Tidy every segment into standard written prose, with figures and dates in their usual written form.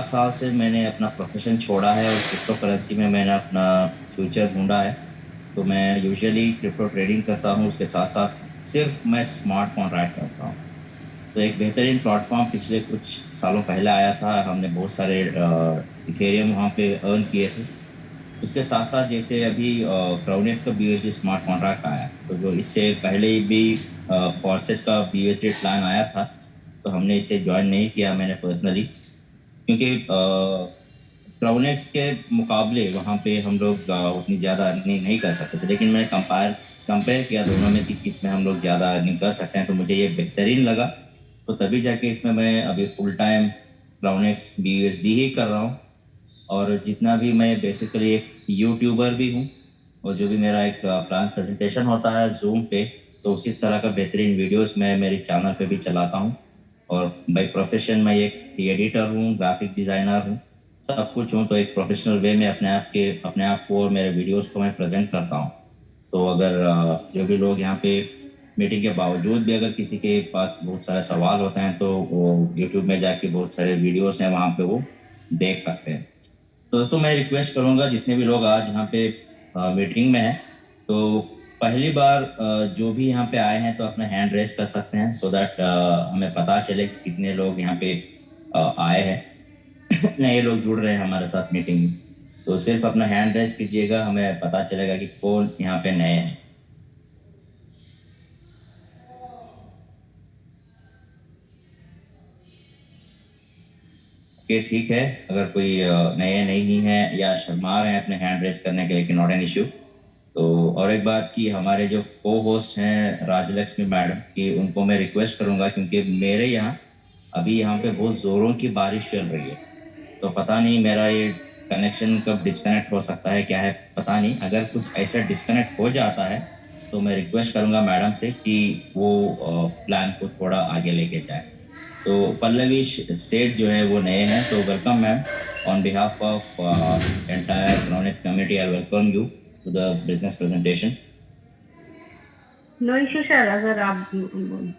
साल से मैंने अपना प्रोफेशन छोड़ा है और क्रिप्टो करेंसी में मैंने अपना फ्यूचर ढूंढा है। तो मैं यूजुअली क्रिप्टो ट्रेडिंग करता हूँ, उसके साथ साथ सिर्फ मैं स्मार्ट कॉन्ट्रैक्ट करता हूँ। तो एक बेहतरीन प्लेटफॉर्म पिछले कुछ सालों पहले आया था, हमने बहुत सारे इथेरियम वहाँ पे अर्न किए थे। उसके साथ साथ जैसे अभी क्राउनेक्स का बीयूएसडी स्मार्ट कॉन्ट्रैक्ट आया, तो जो इससे पहले भी फॉर्सेस का बीयूएसडी प्लान आया था, तो हमने इसे ज्वाइन नहीं किया मैंने पर्सनली, क्योंकि क्राउनेक्स के मुकाबले वहाँ पे हम लोग उतनी ज़्यादा अर्निंग नहीं कर सकते थे। लेकिन मैंने कंपेयर कंपेयर किया दोनों में कि किसमें हम लोग ज़्यादा अर्निंग कर सकते हैं, तो मुझे ये बेहतरीन लगा। तो तभी जाके इसमें मैं अभी फुल टाइम क्राउनेक्स बीयूएसडी ही कर रहा हूँ। और जितना भी मैं बेसिकली एक यूट्यूबर भी हूँ, और जो भी मेरा एक प्लान प्रेजेंटेशन होता है जूम पे, तो उसी तरह का बेहतरीन वीडियोस मैं मेरे चैनल पे भी चलाता हूँ। और बाय प्रोफेशन मैं एक एडिटर हूँ, ग्राफिक डिज़ाइनर हूँ, सब कुछ हूँ। तो एक प्रोफेशनल वे में अपने आप को और मेरे वीडियोस को मैं प्रेजेंट करता हूँ। तो अगर जो भी लोग यहाँ पे मीटिंग के बावजूद भी अगर किसी के पास बहुत सारे सवाल होते हैं, तो वो यूट्यूब में जाके बहुत सारे वीडियोस हैं, वहाँ पे वो देख सकते हैं। तो दोस्तों मैं रिक्वेस्ट करूंगा, जितने भी लोग आज यहाँ पे मीटिंग में हैं, तो पहली बार जो भी यहाँ पे आए हैं तो अपना हैंड रेस कर सकते हैं, सो दैट हमें पता चले कि कितने लोग यहाँ पे आए हैं। नए लोग जुड़ रहे हैं हमारे साथ मीटिंग में, तो सिर्फ अपना हैंड रेस कीजिएगा, हमें पता चलेगा कि कौन यहाँ पे नए हैं। कि ठीक है, अगर कोई नए नहीं है या शर्मा रहे हैं अपने हैंड रेस करने के लिए, नॉट एन इश्यू। तो और एक बात कि हमारे जो को होस्ट हैं राजलक्ष्मी मैडम की, उनको मैं रिक्वेस्ट करूंगा, क्योंकि मेरे यहाँ अभी यहाँ पे बहुत ज़ोरों की बारिश चल रही है। तो पता नहीं मेरा ये कनेक्शन कब डिस्कनेक्ट हो सकता है, क्या है पता नहीं। अगर कुछ ऐसा डिस्कनेक्ट हो जाता है, तो मैं रिक्वेस्ट करूंगा मैडम से कि वो प्लान को थोड़ा आगे लेके जाए। तो पल्लवी सेठ जो है वो नए हैं, तो welcome ma'am. On behalf of entire chronic community I welcome you to the business presentation. No issue sir, अगर आप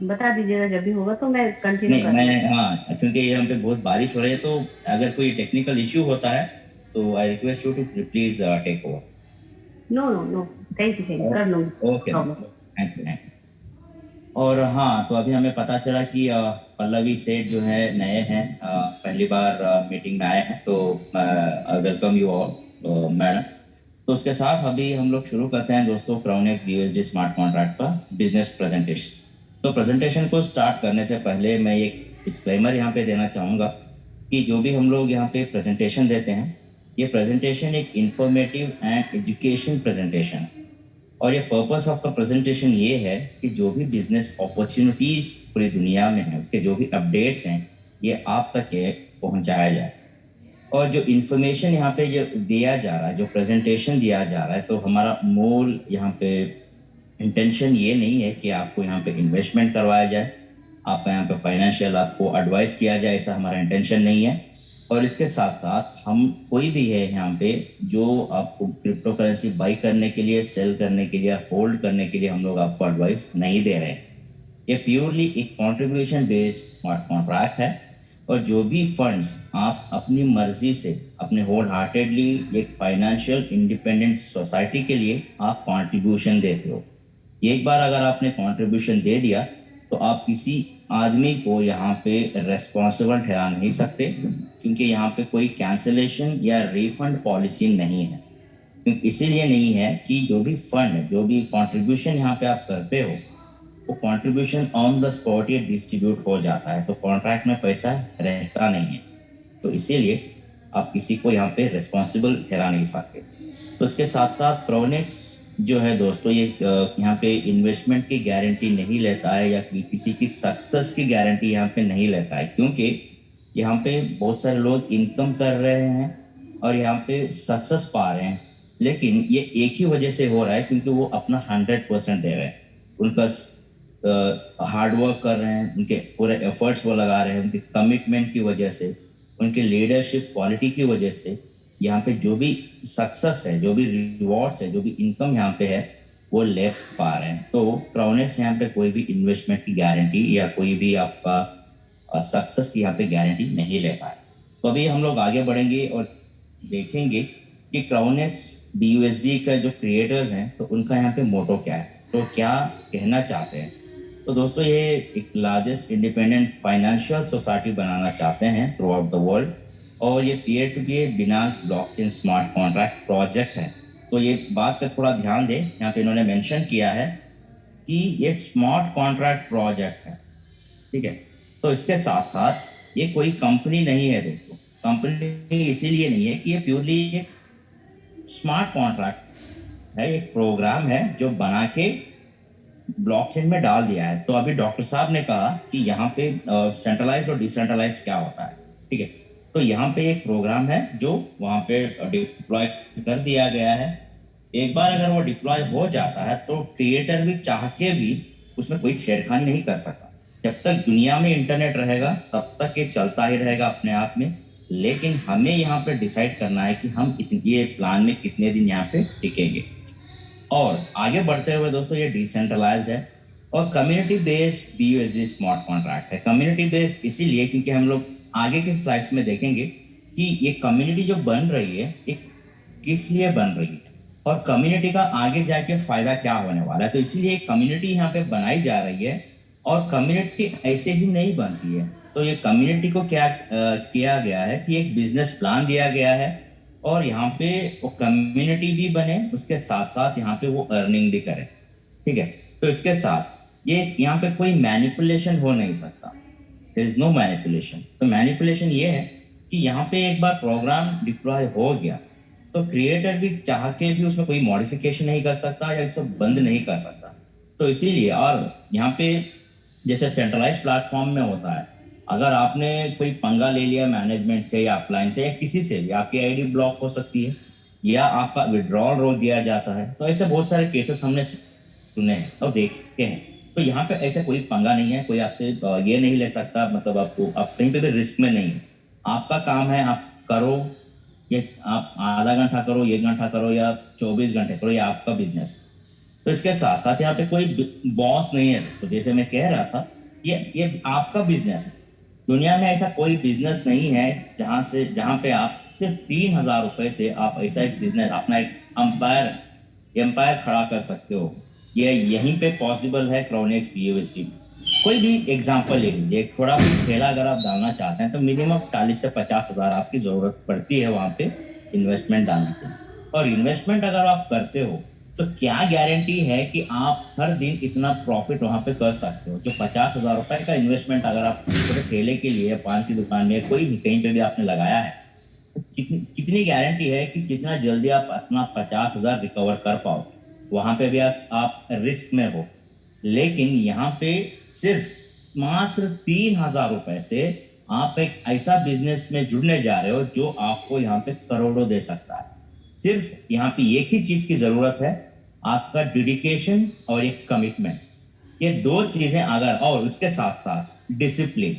बता दीजिएगा जब भी होगा तो मैं कंटिन्यू नहीं कर मैं, लूँगी। हाँ, क्योंकि यहाँ पे बहुत बारिश हो रही है, तो अगर कोई टेक्निकल इश्यू होता है तो I request you to please take over. No no no, thank you, कर लूँगी, no okay ma'am, problem. Thank you, thank you. और हाँ, तो अभी हमें पता चला कि पल्लवी सेठ जो है नए हैं, पहली बार मीटिंग में आए हैं, तो वेलकम यू ऑल मैडम। तो उसके साथ अभी हम लोग शुरू करते हैं दोस्तों, क्राउनेक्स बीयूएसडी स्मार्ट कॉन्ट्रैक्ट का बिजनेस प्रेजेंटेशन। तो प्रेजेंटेशन को स्टार्ट करने से पहले मैं एक डिस्क्लेमर यहाँ पे देना चाहूँगा कि जो भी हम लोग यहाँ पे प्रेजेंटेशन देते हैं, ये प्रेजेंटेशन एक इंफॉर्मेटिव एंड एजुकेशन प्रेजेंटेशन है। और ये पर्पस ऑफ द प्रेजेंटेशन ये है कि जो भी बिजनेस अपॉर्चुनिटीज पूरी दुनिया में है, उसके जो भी अपडेट्स हैं, ये आप तक के पहुंचाया जाए। और जो इन्फॉर्मेशन यहाँ पे जो दिया जा रहा है, जो प्रेजेंटेशन दिया जा रहा है, तो हमारा मूल यहाँ पे इंटेंशन ये नहीं है कि आपको यहाँ पे इन्वेस्टमेंट करवाया जाए, आपका यहाँ पे फाइनेंशियल आपको एडवाइस किया जाए, ऐसा हमारा इंटेंशन नहीं है। और इसके साथ साथ हम कोई भी है यहाँ पे जो आपको क्रिप्टो करेंसी बाई करने के लिए, सेल करने के लिए, होल्ड करने के लिए हम लोग आपको एडवाइस नहीं दे रहे हैं। ये प्योरली एक कंट्रीब्यूशन बेस्ड स्मार्ट कॉन्ट्रैक्ट है। और जो भी फंड्स आप अपनी मर्जी से, अपने होल हार्टेडली एक फाइनेंशियल इंडिपेंडेंट सोसाइटी के लिए आप कंट्रीब्यूशन देते हो, एक बार अगर आपने कंट्रीब्यूशन दे दिया, तो आप किसी आदमी को यहाँ पे रेस्पॉन्सिबल ठहरा नहीं सकते, क्योंकि यहाँ पे कोई कैंसलेशन या रिफंड पॉलिसी नहीं है। क्योंकि इसीलिए नहीं है कि जो भी फंड, जो भी कंट्रीब्यूशन यहाँ पे आप करते हो, वो कंट्रीब्यूशन ऑन द स्पॉट ये डिस्ट्रीब्यूट हो जाता है, तो कॉन्ट्रैक्ट में पैसा रहता नहीं है। तो इसीलिए आप किसी को यहाँ पे रिस्पॉन्सिबल ठहरा नहीं सकते। तो इसके साथ साथ प्रोनेक्स जो है दोस्तों, ये यहाँ पे इन्वेस्टमेंट की गारंटी नहीं लेता है, या किसी की सक्सेस की गारंटी यहाँ पे नहीं लेता है, क्योंकि यहाँ पे बहुत सारे लोग इनकम कर रहे हैं और यहाँ पे सक्सेस पा रहे हैं। लेकिन ये एक ही वजह से हो रहा है, क्योंकि वो अपना 100% दे रहे हैं, उनका हार्ड वर्क कर रहे हैं, उनके पूरे एफर्ट्स वो लगा रहे हैं, उनके कमिटमेंट की वजह से, उनके लीडरशिप क्वालिटी की वजह से यहाँ पे जो भी सक्सेस है, जो भी रिवॉर्ड्स है, जो भी इनकम यहाँ पे है, वो ले पा रहे हैं। तो क्राउनेट्स यहाँ पे कोई भी इन्वेस्टमेंट की गारंटी या कोई भी आपका सक्सेस की यहाँ पे गारंटी नहीं ले पाए। तो अभी हम लोग आगे बढ़ेंगे और देखेंगे कि क्राउनेक्स BUSD का जो क्रिएटर्स हैं तो उनका यहाँ पे मोटो क्या है, तो क्या कहना चाहते हैं। तो दोस्तों ये एक लार्जेस्ट इंडिपेंडेंट फाइनेंशियल सोसाइटी बनाना चाहते हैं थ्रू आउट द वर्ल्ड, और ये पीयर टू पीयर बिनास ब्लॉकचेन स्मार्ट कॉन्ट्रैक्ट प्रोजेक्ट है। तो ये बात पे थोड़ा ध्यान दें, यहाँ पे इन्होंने मेंशन किया है कि ये स्मार्ट कॉन्ट्रैक्ट प्रोजेक्ट है, ठीक है। तो इसके साथ साथ ये कोई कंपनी नहीं है दोस्तों, कंपनी इसीलिए नहीं है कि ये प्योरली एक स्मार्ट कॉन्ट्रैक्ट है, एक प्रोग्राम है जो बना के ब्लॉकचेन में डाल दिया है। तो अभी डॉक्टर साहब ने कहा कि यहाँ पे सेंट्रलाइज्ड और डिसेंट्रलाइज्ड क्या होता है, ठीक है। तो यहाँ पे एक प्रोग्राम है जो वहाँ पे डिप्लॉय कर दिया गया है। एक बार अगर वो डिप्लॉय हो जाता है तो क्रिएटर भी चाह के भी उसमें कोई छेड़खानी नहीं कर सकता। जब तक दुनिया में इंटरनेट रहेगा तब तक ये चलता ही रहेगा अपने आप में, लेकिन हमें यहाँ पे डिसाइड करना है कि हम ये प्लान में कितने दिन यहाँ पे टिकेंगे। और आगे बढ़ते हुए दोस्तों ये डिसेंट्रलाइज्ड है और community based BUSD smart contract है। कम्युनिटी बेस्ड इसीलिए क्योंकि हम लोग आगे के स्लाइड्स में देखेंगे कि ये कम्युनिटी जो बन रही है ये किस लिए बन रही है और कम्युनिटी का आगे जाके फायदा क्या होने वाला है। तो इसीलिए कम्युनिटी यहाँ पे बनाई जा रही है और कम्युनिटी ऐसे ही नहीं बनती है। तो ये कम्युनिटी को क्या किया गया है कि एक बिजनेस प्लान दिया गया है और यहाँ पे वो कम्युनिटी भी बने, उसके साथ साथ यहाँ पे वो अर्निंग भी करे, ठीक है। तो इसके साथ ये यहाँ पे कोई मैनिपुलेशन हो नहीं सकता, देयर इज नो मैनिपुलेशन। तो मैनिपुलेशन ये है कि यहाँ पे एक बार प्रोग्राम डिप्लॉय हो गया तो क्रिएटर भी चाह के भी उसमें कोई मॉडिफिकेशन नहीं कर सकता या इसको बंद नहीं कर सकता। तो इसीलिए और यहाँ पे जैसे सेंट्रलाइज प्लेटफॉर्म में होता है, अगर आपने कोई पंगा ले लिया मैनेजमेंट से या अपलाइन से या किसी से भी, आपकी आईडी ब्लॉक हो सकती है या आपका विड्रॉल रोक दिया जाता है। तो ऐसे बहुत सारे केसेस हमने सुने हैं और देखे हैं। तो यहाँ पे ऐसे कोई पंगा नहीं है, कोई आपसे ये नहीं ले सकता, मतलब आपको आप कहीं पे भी रिस्क में नहीं है। आपका काम है आप करो, ये आप आधा घंटा करो, 1 घंटा करो या 24 घंटे करो, ये आपका बिजनेस है। तो इसके साथ साथ यहाँ पे कोई बॉस नहीं है। तो जैसे मैं कह रहा था ये आपका बिजनेस है। दुनिया में ऐसा कोई बिजनेस नहीं है जहाँ पे आप सिर्फ 3,000 रुपए से आप ऐसा एक बिजनेस अपना एक एम्पायर खड़ा कर सकते हो। ये यहीं पे पॉसिबल है क्राउनेक्स BUSD में। कोई भी एग्जांपल ले लीजिए, एक थोड़ा भी ठेला अगर आप डालना चाहते हैं तो मिनिमम 40 से 50 हजार आपकी जरूरत पड़ती है वहां पे इन्वेस्टमेंट डालने के लिए। और इन्वेस्टमेंट अगर आप करते हो तो क्या गारंटी है कि आप हर दिन इतना प्रॉफिट वहां पे कर सकते हो। जो 50,000 रुपए का इन्वेस्टमेंट अगर आप छोटे ठेले के लिए, पान की दुकान में, कोई भी कहीं पे भी आपने लगाया है, तो कितनी गारंटी है कि कितना जल्दी आप अपना 50,000 रिकवर कर पाओ। वहां पे भी आप रिस्क में हो। लेकिन यहाँ पे सिर्फ मात्र 3,000 रुपए से आप एक ऐसा बिजनेस में जुड़ने जा रहे हो जो आपको यहाँ पे करोड़ों दे सकता है। सिर्फ यहाँ पे एक ही चीज की जरूरत है, आपका डेडिकेशन और एक कमिटमेंट। ये दो चीजें अगर, और उसके साथ साथ डिसिप्लिन,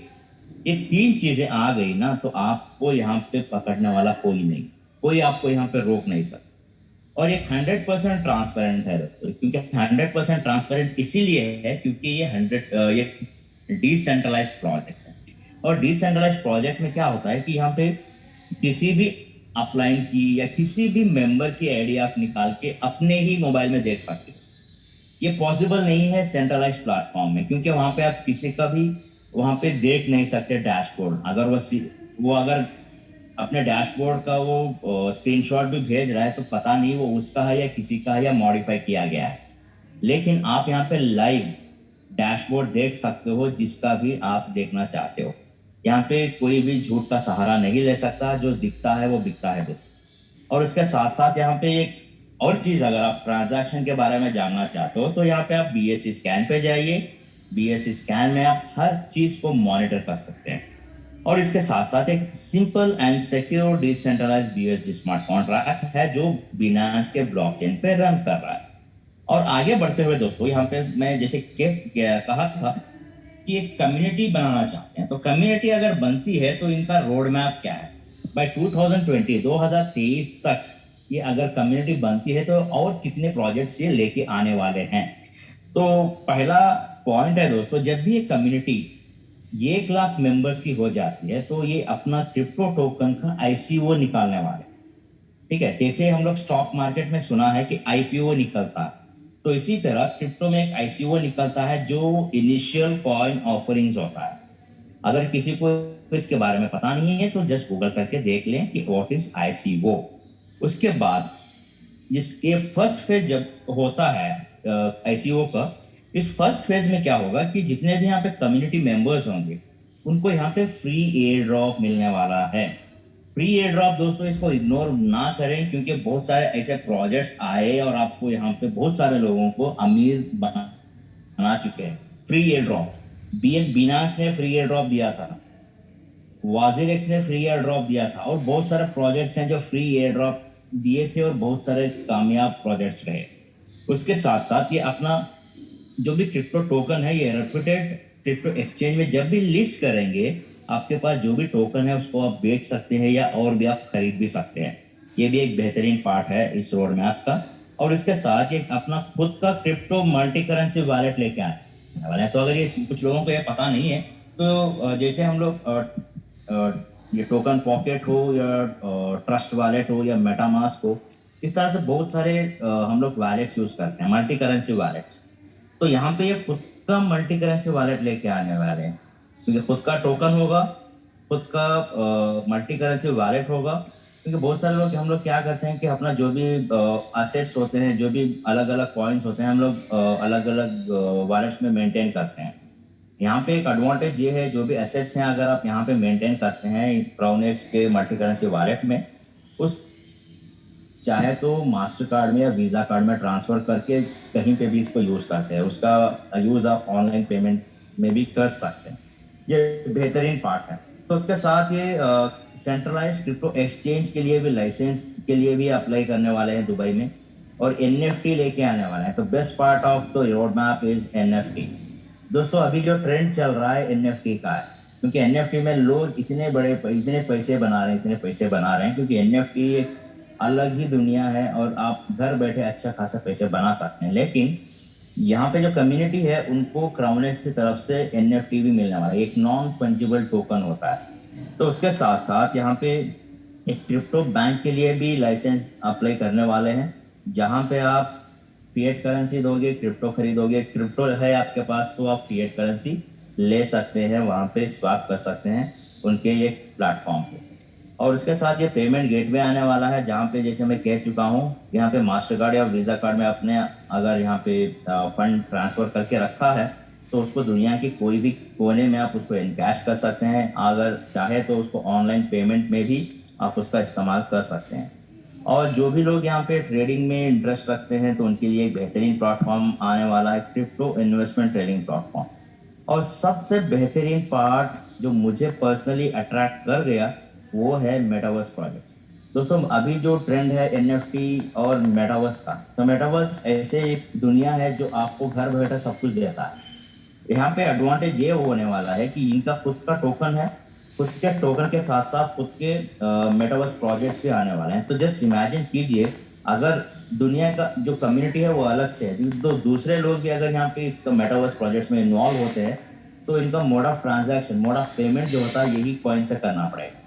ये 3 चीजें आ गई ना तो आपको यहाँ पे पकड़ने वाला कोई नहीं, कोई आपको यहाँ पे रोक नहीं सकता। और ये 100% ट्रांसपेरेंट है क्योंकि 100% ट्रांसपेरेंट इसीलिए है क्योंकि ये डिसेंट्रलाइज प्रोजेक्ट है। और डिसेंट्रलाइज प्रोजेक्ट में क्या होता है कि यहाँ पे किसी भी अपलाइन की या किसी भी मेंबर की आईडी आप निकाल के अपने ही मोबाइल में देख सकते हो। ये पॉसिबल नहीं है सेंट्रलाइज प्लेटफॉर्म में, क्योंकि वहां पे आप किसी का भी वहां पे देख नहीं सकते डैशबोर्ड। अगर वो अगर अपने डैशबोर्ड का वो स्क्रीनशॉट भी भेज रहा है तो पता नहीं वो उसका है या किसी का है या मॉडिफाई किया गया है। लेकिन आप यहाँ पे लाइव डैशबोर्ड देख सकते हो जिसका भी आप देखना चाहते हो। यहाँ पे कोई भी झूठ का सहारा नहीं ले सकता, जो दिखता है वो बिकता है दोस्तों। और इसके साथ साथ यहाँ पे एक और चीज, अगर आप ट्रांजैक्शन के बारे में जानना चाहते हो तो यहाँ पे आप BSE स्कैन पे जाइए। BSE स्कैन में आप हर चीज को मॉनिटर कर सकते हैं। और इसके साथ साथ एक simple and secure decentralised BUSD smart contract है जो बिनांस के ब्लॉकचेन पे रन कर रहा है। और आगे बढ़ते हुए दोस्तों यहाँ पे मैं जैसे कहा था कि एक कम्युनिटी बनाना चाहते हैं। तो कम्युनिटी अगर बनती है तो इनका रोड मैप क्या है। बाय 2023 तक ये अगर कम्युनिटी बनती है तो और कितने प्रोजेक्ट्स ये लेके आने वाले हैं। तो पहला पॉइंट है दोस्तों, जब भी एक कम्युनिटी ये 1 लाख मेंबर्स की हो जाती है तो ये अपना क्रिप्टो टोकन का आईसीओ निकालने वाले हैं। ठीक है, जैसे हम लोग स्टॉक मार्केट में सुना है कि आईपीओ निकलता है, तो इसी तरह क्रिप्टो में एक आईसीओ निकलता है जो इनिशियल कॉइन ऑफरिंग्स होता है। अगर किसी को इसके बारे में पता नहीं है तो जस्ट गूगल करके देख लें कि व्हाट इज आईसीओ। उसके बाद जिसके फर्स्ट फेज जब होता है आईसीओ का, इस फर्स्ट फेज में क्या होगा कि जितने भी यहाँ पे कम्युनिटी मेंबर्स होंगे उनको यहाँ पे फ्री एयर ड्रॉप मिलने वाला है। फ्री एयर ड्रॉप दोस्तों इसको इग्नोर ना करें, क्योंकि बहुत सारे ऐसे प्रोजेक्ट्स आए और आपको यहाँ पे बहुत सारे लोगों को अमीर बना चुके हैं। फ्री एयर ड्रॉप, बीनांस ने फ्री एयर ड्रॉप दिया था, वाजिरेक्स ने फ्री एयर ड्रॉप दिया था, और बहुत सारे प्रोजेक्ट्स हैं जो फ्री एयर ड्रॉप दिए थे और बहुत सारे कामयाब प्रोजेक्ट्स रहे। उसके साथ साथ ये अपना जो भी क्रिप्टो टोकन है ये रेप्यूटेड क्रिप्टो एक्सचेंज में जब भी लिस्ट करेंगे, आपके पास जो भी टोकन है उसको आप बेच सकते हैं या और भी आप खरीद भी सकते हैं। ये भी एक बेहतरीन पार्ट है इस रोड मैप का। और इसके साथ ये अपना खुद का क्रिप्टो मल्टी करेंसी वॉलेट लेके आने वाले हैं। तो अगर ये कुछ लोगों को ये पता नहीं है तो जैसे हम लोग ये टोकन पॉकेट हो या ट्रस्ट वॉलेट हो या मेटामास्क हो, इस तरह से बहुत सारे हम लोग वॉलेट्स यूज करते हैं, मल्टी करेंसी वॉलेट्स। तो यहाँ पे ये खुद का मल्टी करेंसी वॉलेट लेके आने वाले हैं, क्योंकि खुद का टोकन होगा, खुद का मल्टी करेंसी वॉलेट होगा। क्योंकि बहुत सारे लोग हम लोग क्या करते हैं कि अपना जो भी असेट्स होते हैं, जो भी अलग अलग कॉइन्स होते हैं, हम लोग अलग अलग वॉलेट्स में मेंटेन करते हैं। यहाँ पे एक एडवांटेज ये है, जो भी एसेट्स हैं अगर आप यहाँ पे मेंटेन करते हैं क्राउनेक्स के मल्टी करेंसी वॉलेट में, उस चाहे तो मास्टर कार्ड में या वीज़ा कार्ड में ट्रांसफ़र करके कहीं पे भी इसको यूज़ करते हैं। उसका यूज़ आप ऑनलाइन पेमेंट में भी कर सकते हैं। ये बेहतरीन पार्ट है। तो उसके साथ ये सेंट्रलाइज क्रिप्टो एक्सचेंज के लिए भी, लाइसेंस के लिए भी अप्लाई करने वाले हैं दुबई में, और एनएफटी लेके आने वाले हैं। तो best part of the road map is NFT. दोस्तों अभी जो ट्रेंड चल रहा है एनएफटी का है, क्योंकि एनएफटी में लोग इतने पैसे बना रहे हैं, इतने पैसे बना रहे हैं, क्योंकि एनएफटी एक अलग ही दुनिया है और आप घर बैठे अच्छा खासा पैसे बना सकते हैं। लेकिन यहाँ पे जो कम्युनिटी है उनको क्राउनेक्स की तरफ से एनएफटी भी मिलने वाला है, एक नॉन फंजिबल टोकन होता है। तो उसके साथ साथ यहाँ पे एक क्रिप्टो बैंक के लिए भी लाइसेंस अप्लाई करने वाले हैं, जहाँ पे आप फिएट करेंसी दोगे, क्रिप्टो खरीदोगे, क्रिप्टो है आपके पास तो आप फिएट करेंसी ले सकते हैं, वहाँ पे स्वैप कर सकते हैं उनके ये प्लेटफॉर्म पे। और उसके साथ ये पेमेंट गेटवे आने वाला है, जहाँ पे जैसे मैं कह चुका हूँ, यहाँ पे मास्टर कार्ड या वीज़ा कार्ड में अपने अगर यहाँ पे फंड ट्रांसफ़र करके रखा है तो उसको दुनिया के कोई भी कोने में आप उसको इनकैश कर सकते हैं। अगर चाहे तो उसको ऑनलाइन पेमेंट में भी आप उसका इस्तेमाल कर सकते हैं। और जो भी लोग यहाँ पे ट्रेडिंग में इंटरेस्ट रखते हैं तो उनके लिए एक बेहतरीन प्लेटफॉर्म आने वाला है, क्रिप्टो इन्वेस्टमेंट ट्रेडिंग प्लेटफॉर्म। और सबसे बेहतरीन पार्ट जो मुझे पर्सनली अट्रैक्ट कर गया वो है मेटावर्स प्रोजेक्ट्स। दोस्तों अभी जो ट्रेंड है एनएफटी और मेटावर्स का, तो मेटावर्स ऐसे एक दुनिया है जो आपको घर बैठे सब कुछ देता है। यहाँ पे एडवांटेज ये होने वाला है कि इनका खुद का टोकन है, खुद के टोकन के साथ साथ खुद के मेटावर्स प्रोजेक्ट्स भी आने वाले हैं। तो जस्ट इमेजिन कीजिए, अगर दुनिया का जो कम्युनिटी है वो अलग से है, तो दूसरे लोग भी अगर यहाँ पे इस मेटावर्स प्रोजेक्ट्स में इन्वॉल्व होते हैं तो इनका mode of transaction, mode of payment जो होता है यही कॉइन से करना पड़ेगा।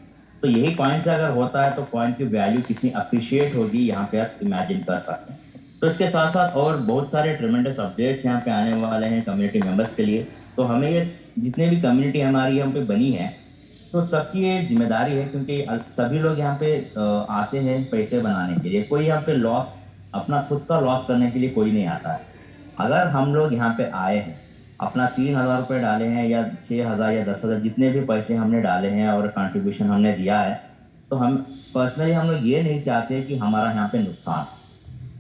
तो यही कॉइन से अगर होता है तो कॉइन की वैल्यू कितनी अप्रिशिएट होगी यहाँ पे आप इमेजिन कर सकते हैं। तो इसके साथ साथ और बहुत सारे ट्रिमेंडस अपडेट्स यहाँ पे आने वाले हैं कम्युनिटी मेंबर्स के लिए। तो हमें ये जितने भी कम्युनिटी हमारी यहाँ पे बनी है तो सबकी ये जिम्मेदारी है, क्योंकि सभी लोग यहाँ पे आते हैं पैसे बनाने के लिए। कोई यहाँ पे लॉस, अपना खुद का लॉस करने के लिए कोई नहीं आता है। अगर हम लोग यहाँ पे आए हैं, अपना 3,000 रुपये डाले हैं या 6,000 या 10,000 जितने भी पैसे हमने डाले हैं और कंट्रीब्यूशन हमने दिया है, तो हम पर्सनली हम लोग ये नहीं चाहते कि हमारा यहाँ पे नुकसान।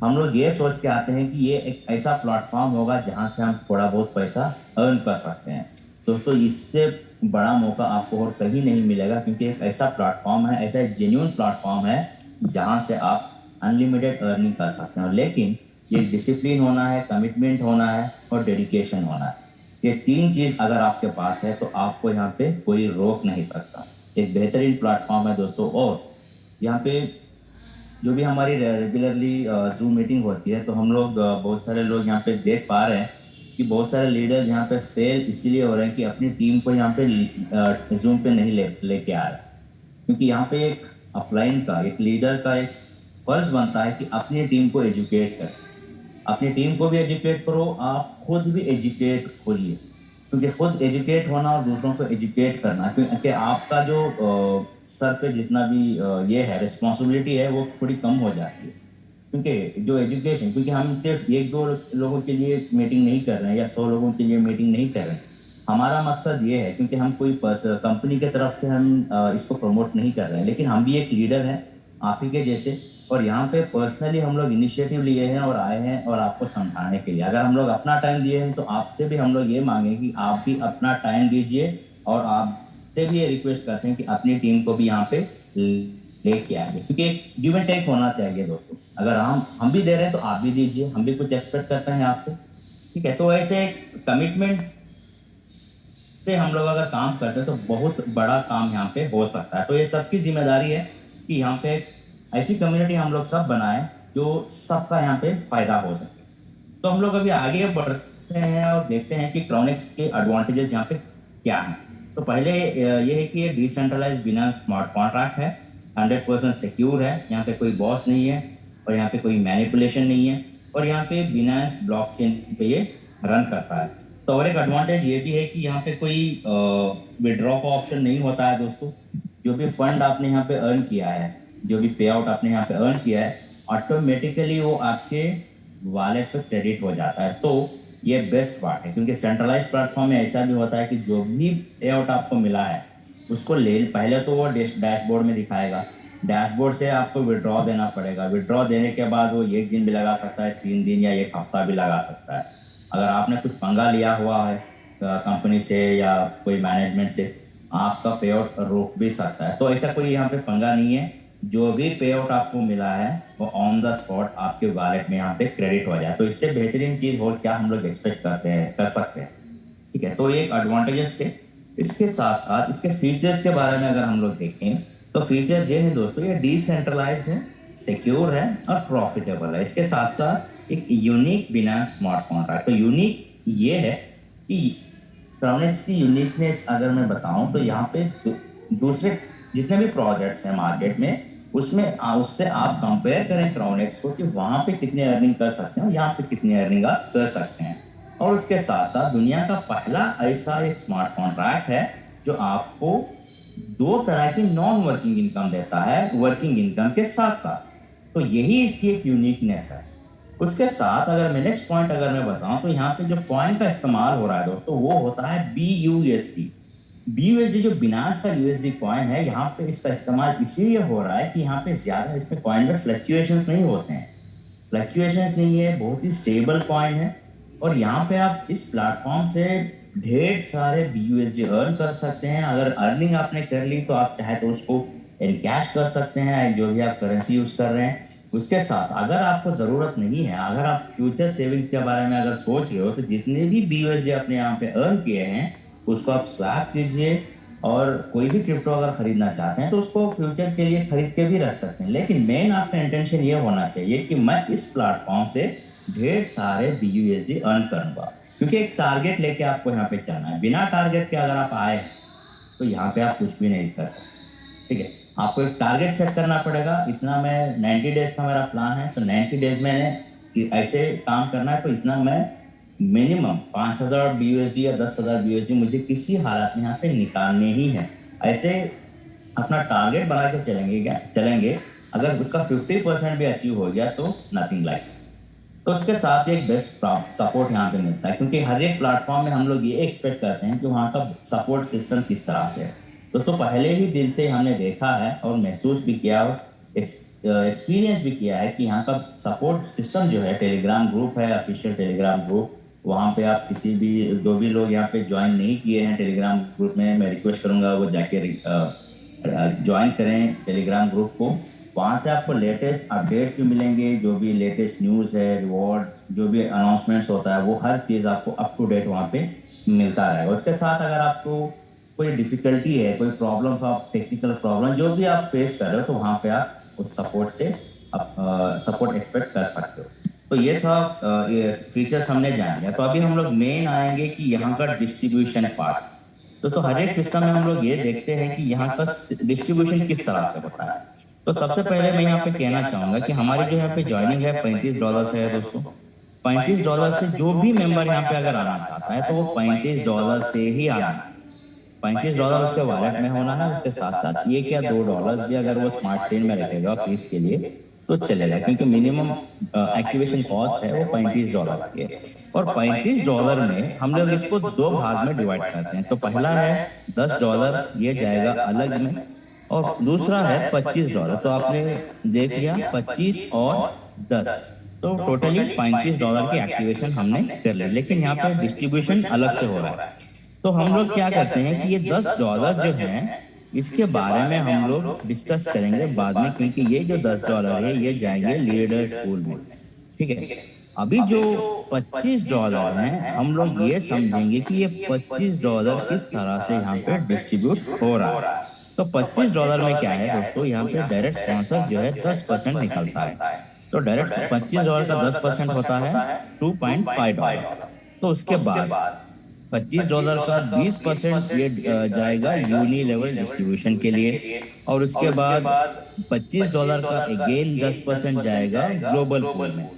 हम लोग ये सोच के आते हैं कि ये एक ऐसा प्लेटफॉर्म होगा जहाँ से हम थोड़ा बहुत पैसा अर्न कर सकते हैं। दोस्तों इससे बड़ा मौका आपको और कहीं नहीं मिलेगा, क्योंकि एक ऐसा प्लेटफॉर्म है, ऐसा जेन्युइन प्लेटफॉर्म है जहाँ से आप अनलिमिटेड अर्निंग कर सकते हैं। लेकिन ये डिसिप्लिन होना है, कमिटमेंट होना है और डेडिकेशन होना है। ये 3 चीज़ अगर आपके पास है तो आपको यहाँ पे कोई रोक नहीं सकता। एक बेहतरीन प्लेटफॉर्म है दोस्तों। और यहाँ पे जो भी हमारी रेगुलरली जूम मीटिंग होती है तो हम लोग बहुत सारे लोग यहाँ पे देख पा रहे हैं कि बहुत सारे लीडर्स यहाँ पे फेल इसीलिए हो रहे हैं कि अपनी टीम को यहाँ पे जूम पे नहीं लेके आ रहे, क्योंकि यहाँ पे एक अपलाइन का, एक लीडर का एक फर्ज बनता है कि अपनी टीम को एजुकेट कर, अपनी टीम को भी एजुकेट करो, आप खुद भी एजुकेट होइए, क्योंकि खुद एजुकेट होना और दूसरों को एजुकेट करना, क्योंकि आपका जो सर पे जितना भी ये है रिस्पॉन्सिबिलिटी है वो थोड़ी कम हो जाती है, क्योंकि जो एजुकेशन, क्योंकि हम सिर्फ एक दो लोगों के लिए मीटिंग नहीं कर रहे हैं या 100 लोगों के लिए मीटिंग नहीं कर रहे हैं। हमारा मकसद ये है, क्योंकि हम कोई कंपनी की तरफ से हम इसको प्रमोट नहीं कर रहे हैं, लेकिन हम भी एक लीडर हैं आप ही के जैसे, और यहाँ पे पर्सनली हम लोग इनिशिएटिव लिए हैं और आए हैं और आपको समझाने के लिए। अगर हम लोग अपना टाइम दिए हैं तो आपसे भी हम लोग ये मांगे कि आप भी अपना टाइम दीजिए, और आपसे भी ये रिक्वेस्ट करते हैं कि अपनी टीम को भी यहाँ पे लेके आएंगे, क्योंकि गिव एंड टेक होना चाहिए दोस्तों। अगर हम भी दे रहे हैं तो आप भी दीजिए, हम भी कुछ एक्सपेक्ट करते हैं आपसे, ठीक है। तो ऐसे कमिटमेंट से हम लोग अगर काम करते हैं तो बहुत बड़ा काम यहाँ पे हो सकता है। तो ये सबकी जिम्मेदारी है कि यहाँ पे ऐसी कम्युनिटी हम लोग सब बनाए जो सबका यहाँ पे फायदा हो सके। तो हम लोग अभी आगे बढ़ते हैं और देखते हैं कि क्राउनेक्स के एडवांटेजेस यहाँ पे क्या हैं। तो पहले ये है कि ये डिसेंट्रलाइज बिना स्मार्ट कॉन्ट्रैक्ट है, 100% सिक्योर है, यहाँ पे कोई बॉस नहीं है और यहाँ पे कोई मैनिपुलेशन नहीं है, और यहाँ पे बिनास ब्लॉकचेन पे ये रन करता है। तो और एक एडवांटेज ये भी है कि यहाँ पे कोई विड्रॉ का ऑप्शन नहीं होता है दोस्तों। जो भी फंड आपने यहाँ पे अर्न किया है, जो भी पे आउट आपने यहाँ पे अर्न किया है, ऑटोमेटिकली वो आपके वॉलेट पे क्रेडिट हो जाता है। तो ये बेस्ट पार्ट है, क्योंकि सेंट्रलाइज्ड प्लेटफॉर्म में ऐसा भी होता है कि जो भी पे आउट आपको मिला है उसको ले पहले तो वो डैशबोर्ड में दिखाएगा, डैशबोर्ड से आपको विड्रॉ देना पड़ेगा, विड्रॉ देने के बाद वो 1 दिन भी लगा सकता है, 3 दिन या 1 हफ्ता भी लगा सकता है। अगर आपने कुछ पंगा लिया हुआ है कंपनी से या कोई मैनेजमेंट से, आपका पे आउट रोक भी सकता है। तो ऐसा कोई यहाँ पे पंगा नहीं है, जो भी पे आउट आपको मिला है वो ऑन द स्पॉट आपके वॉलेट में यहाँ पे क्रेडिट हो जाए। तो इससे बेहतरीन चीज और क्या हम लोग एक्सपेक्ट करते हैं, कर सकते हैं, ठीक है। तो ये एक एडवांटेजेस थे। इसके साथ साथ इसके फीचर्स के बारे में अगर हम लोग देखें तो फीचर्स ये है दोस्तों, ये डिसेंट्रलाइज्ड है, सिक्योर है और प्रॉफिटेबल है। इसके साथ साथ एक यूनिक बिना स्मार्ट कॉन्ट्रैक्ट। तो यूनिक ये है कि क्राउनेक्स की यूनिकनेस अगर मैं बताऊं तो यहाँ पे दूसरे जितने भी प्रोजेक्ट्स हैं मार्केट में, उसमें उससे आप कंपेयर करें क्राउनेक्स को कि वहां पे कितने अर्निंग कर सकते हैं और यहाँ पे कितनी अर्निंग आप कर सकते हैं। और उसके साथ साथ दुनिया का पहला ऐसा एक स्मार्ट कॉन्ट्रैक्ट है जो आपको 2 तरह की नॉन वर्किंग इनकम देता है वर्किंग इनकम के साथ साथ। तो यही इसकी एक यूनिकनेस है। उसके साथ अगर मैं नेक्स्ट पॉइंट अगर मैं बताऊं तो यहाँ पे जो कॉइन का इस्तेमाल हो रहा है दोस्तों वो होता है BUSD। BUSD जो बिनास का USD कॉइन है, यहाँ पे इसका इस्तेमाल इसीलिए हो रहा है कि यहाँ पे ज्यादा इसमें कॉइन में फ्लक्चुएशंस नहीं होते हैं, फ्लक्चुएशंस नहीं है, बहुत ही स्टेबल कॉइन है। और यहाँ पे आप इस प्लेटफॉर्म से ढेर सारे BUSD अर्न कर सकते हैं। अगर अर्निंग आपने कर ली तो आप चाहे तो उसको कैश कर सकते हैं, जो भी आप करेंसी यूज कर रहे हैं। उसके साथ अगर आपको जरूरत नहीं है, अगर आप फ्यूचर सेविंग के बारे में अगर सोच रहे हो, तो जितने भी BUSD अपने यहाँ पे अर्न किए हैं उसको आप स्वैप कीजिए, और कोई भी क्रिप्टो अगर खरीदना चाहते हैं तो उसको फ्यूचर के लिए खरीद के भी रख सकते हैं। लेकिन मेन आपका इंटेंशन ये होना चाहिए कि मैं इस प्लेटफॉर्म से ढेर सारे BUSD अर्न करूंगा, क्योंकि एक टारगेट लेके आपको यहाँ पे चलना है। बिना टारगेट के अगर आप आए तो यहाँ पे आप कुछ भी नहीं कर सकते, ठीक है। आपको एक टारगेट सेट करना पड़ेगा, इतना मैं 90 डेज का मेरा प्लान है, तो 90 डेज मैंने ऐसे काम करना है, तो इतना मैं मिनिमम 5,000 BUSD या 10,000 BUSD मुझे किसी हालत में यहाँ पे निकालने ही है। ऐसे अपना टारगेट बना के चलेंगे। अगर उसका 50% भी अचीव हो गया तो नथिंग लाइक। तो उसके साथ एक बेस्ट सपोर्ट यहाँ पे मिलता है, क्योंकि हर एक प्लेटफॉर्म में हम लोग ये एक्सपेक्ट करते हैं कि वहाँ का सपोर्ट सिस्टम किस तरह से है। दोस्तों पहले ही दिन से हमने देखा है और महसूस भी किया और एक्सपीरियंस भी किया है कि यहाँ का सपोर्ट सिस्टम जो है, टेलीग्राम ग्रुप है, ऑफिशियल टेलीग्राम ग्रुप, वहाँ पे आप किसी भी जो भी लोग यहाँ पे ज्वाइन नहीं किए हैं टेलीग्राम ग्रुप में, मैं रिक्वेस्ट करूँगा वो जाके ज्वाइन करें टेलीग्राम ग्रुप को। वहाँ से आपको लेटेस्ट अपडेट्स भी मिलेंगे, जो भी लेटेस्ट न्यूज़ है, रिवॉर्ड्स, जो भी अनाउंसमेंट्स होता है, वो हर चीज़ आपको अप टू डेट वहाँ पे मिलता रहेगा। उसके साथ अगर आपको कोई डिफिकल्टी है, कोई प्रॉब्लम, आप टेक्निकल प्रॉब्लम जो भी आप फेस कर रहे हो, तो वहाँ पे आप उस सपोर्ट से आप सपोर्ट एक्सपेक्ट कर सकते हो। तो ये था ये फीचर्स हमने जान लिया। तो अभी हम लोग मेन आएंगे कि यहाँ का डिस्ट्रीब्यूशन पार्ट। दोस्तों हर एक सिस्टम में हम लोग ये देखते हैं कि यहाँ का डिस्ट्रीब्यूशन किस तरह से होता है। तो सबसे पहले मैं यहाँ पे कहना चाहूंगा कि हमारी जो यहाँ पे ज्वाइनिंग है $35 से है दोस्तों। $35 से जो भी मेंबर यहाँ पे अगर आना चाहता है तो वो $35 से ही आना है। $35 उसके वॉलेट में होना है। उसके साथ साथ ये क्या $2 भी अगर वो स्मार्ट चेन में रखेगा फीस के लिए तो चलेगा, क्योंकि मिनिमम एक्टिवेशन कॉस्ट है वो $35 की है। और $35 में हम लोग इसको दो भाग में डिवाइड करते हैं। तो पहला है $10, ये जाएगा अलग में, और दूसरा है $25। तो आपने देख लिया 25 और 10, तो टोटली $35 की एक्टिवेशन हमने कर ली। लेकिन यहाँ पे डिस्ट्रीब्यूशन अलग से हो रहा है। तो हम लोग क्या करते हैं कि ये $10 जो है इसके बारे में हम लोग डिस्कस करेंगे बाद में, क्योंकि ये जो $10 है ये जाएंगे लीडर्स पूल में। ठीक है। अभी जो $25 हैं हम लोग ये समझेंगे कि ये $25 किस तरह से यहाँ पे डिस्ट्रीब्यूट हो रहा है। तो $25 में क्या है दोस्तों, यहाँ पे डायरेक्ट स्पॉन्सर जो है 10% निकलता है। तो डायरेक्ट $25 का 10% होता है $2.5। तो उसके बाद $25 का 20% ये जाएगा यूनी लेवल डिस्ट्रीब्यूशन के लिए। और उसके बाद $25 का अगेन 10% जाएगा ग्लोबल पूल में।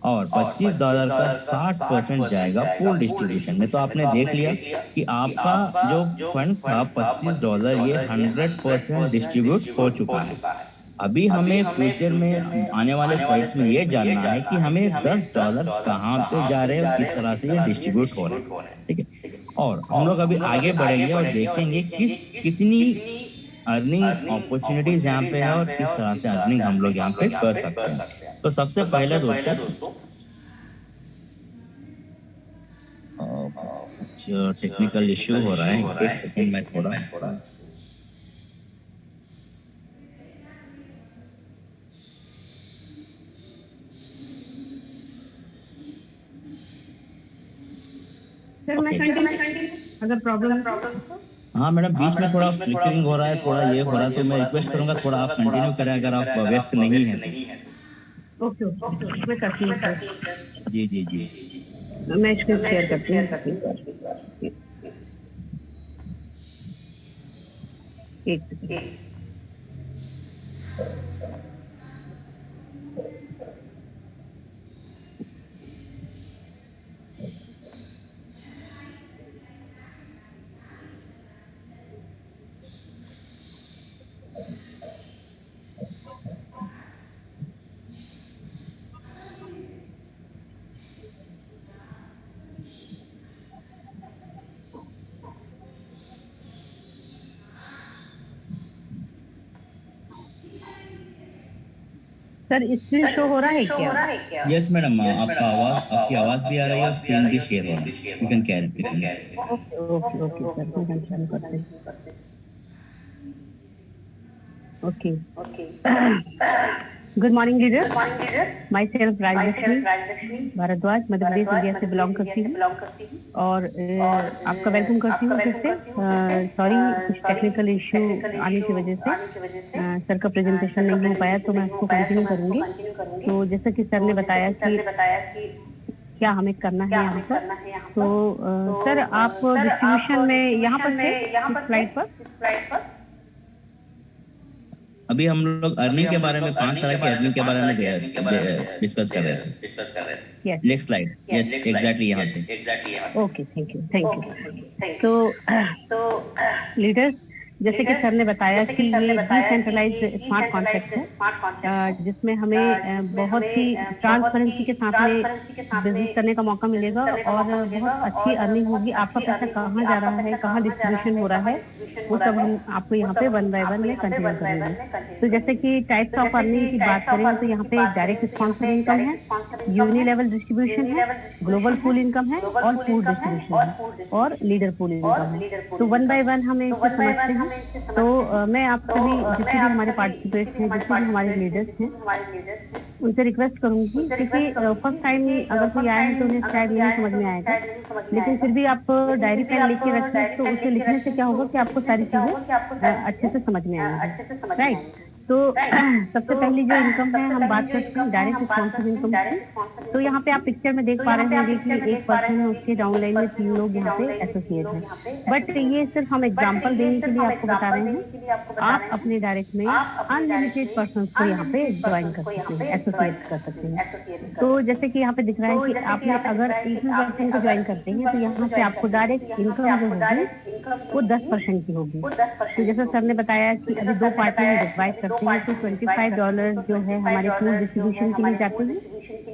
और $25 का 60% जाएगा पूल डिस्ट्रीब्यूशन में। तो आपने देख लिया कि आपका जो फंड था $25 ये 100% डिस्ट्रीब्यूट हो चुका है। अभी हमें फ्यूचर में आने वाले स्लाइड्स में ये जानना है कि हमें $10 कहाँ पे जा रहे हैं और किस तरह से ये डिस्ट्रीब्यूट हो रहे हैं। ठीक है। और हम लोग अभी आगे बढ़ेंगे और देखेंगे कितनी अर्निंग अपॉर्चुनिटीज यहाँ पे है और किस तरह से अर्निंग हम लोग यहाँ पे कर सकते हैं। तो सबसे पहले दोस्तों कुछ टेक्निकल इश्यू हो रहा है, एक सेकंड में थोड़ा सर मैं कंटिन्यू अगर प्रॉब्लम हाँ मैडम, बीच में थोड़ा फ्लिकरिंग हो रहा है, थोड़ा ये हो रहा है, तो मैं रिक्वेस्ट करूंगा थोड़ा आप कंटिन्यू करें अगर आप व्यस्त नहीं है तो। ओके ओके मैं करती हूँ सर। जी जी जी। मैं स्क्रीन शेयर करती हूँ। एक सेकंड। सर स्क्रीन शो हो रहा है क्या? यस मैडम, आपकी आवाज भी आ रही है और स्क्रीन भी शेयर हो रही है। You can carry. Okay okay okay sir मैं कंटिन्यू करते हैं। Okay good morning leader. Myself Rajlakshmi Bhardwaj Madhya Pradesh India से बिलोंग करती हूँ और आपका वेलकम करती हूँ फिर से। सॉरी कुछ टेक्निकल इश्यू आने की वजह से सर का प्रेजेंटेशन नहीं हो पाया, तो मैं उसको कंटिन्यू करूंगी। तो जैसा कि सर ने बताया कि क्या हमें करना है यहाँ पर, तो सर आप डिस्ट्रीब्यूशन में यहाँ पर थे स्लाइड पर। अभी हम लोग अर्निंग के बारे में 5 तरह की अर्निंग के बारे में डिस्कस कर रहे थे। Next slide. यस एग्जैक्टली यहाँ से। Okay thank you. तो लीडर्स जैसे कि सर ने बताया कि ये डिसेंट्रलाइज्ड स्मार्ट कॉन्ट्रैक्ट है जिसमें हमें बहुत ही ट्रांसपेरेंसी के साथ में बिजनेस करने का मौका मिलेगा और बहुत अच्छी अर्निंग होगी। आपका पैसा कहाँ जा रहा है, कहाँ डिस्ट्रीब्यूशन हो रहा है, वो सब हम आपको यहाँ पे वन बाय वन में कंटिन्यू करेंगे। तो जैसे कि टाइप्स ऑफ अर्निंग की बात करें तो यहाँ पे डायरेक्ट स्पॉन्सर इनकम है, यूनी लेवल डिस्ट्रीब्यूशन है, ग्लोबल पूल इनकम है और पूल डिस्ट्रीब्यूशन है और लीडर पूल इनकम है। तो वन बाय वन हमें इसे समझते हैं। तो मैं आप सभी जितने भी हमारे पार्टिसिपेट्स हैं, जितने भी हमारे लीडर्स हैं, उनसे रिक्वेस्ट करूंगी क्योंकि फर्स्ट टाइम अगर कोई आए हैं तो उन्हें शायद नहीं समझ में आएगा, लेकिन फिर भी आप डायरी पेन लेके रखें तो उसे लिखने से क्या होगा कि आपको सारी चीजें अच्छे से समझ में आएंगी। राइट। तो सबसे पहली जो इनकम है हम बात करते हैं डायरेक्ट स्पॉन्सर इनकम की। तो यहाँ पे आप पिक्चर में देख पा रहे होंगे कि एक पर्सन है, उसके डाउनलाइन में 3 लोग यहाँ पे एसोसिएट हैं। बट ये सिर्फ हम एग्जांपल देने के लिए आपको बता रहे हैं। आप अपने डायरेक्ट में अनलिमिटेड पर्सन को यहाँ पे ज्वाइन कर सकते हैं, एसोसिएट कर सकते हैं। तो जैसे कि यहाँ पे दिख रहा है कि आपने अगर एक पर्सन को ज्वाइन करते हैं तो यहाँ पे आपको डायरेक्ट इनकम जो होगी वो 10% की होगी। तो जैसा सर ने बताया कि अभी 2 पार्ट में डिवाइड करते हैं, तो $25 जो है हमारे फूड डिस्ट्रीब्यूशन के लिए जाते हैं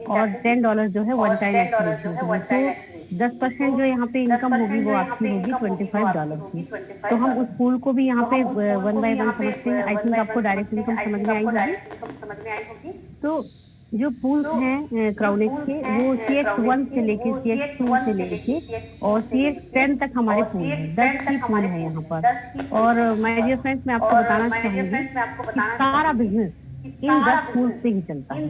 और $10 जो है वन टाइम एक्टिविटी के लिए। तो 10% जो यहाँ पे इनकम होगी वो आपकी होगी $25 की। तो हम उस पूल को भी यहाँ पे 1 बाय 1 समझते हैं। आई थिंक आपको डायरेक्ट इनकम समझ में आई होगी। तो जो पूल्स हैं क्राउनेक्स के, वो CX1 से लेके CX2 से लेके और CX10 तक हमारे पूल हैं। 10 की पूल है यहाँ पर। और माय डियर फ्रेंड्स, मैं आपको बताना चाहूंगी कि सारा बिजनेस इन 10 पूल पे ही चलता है।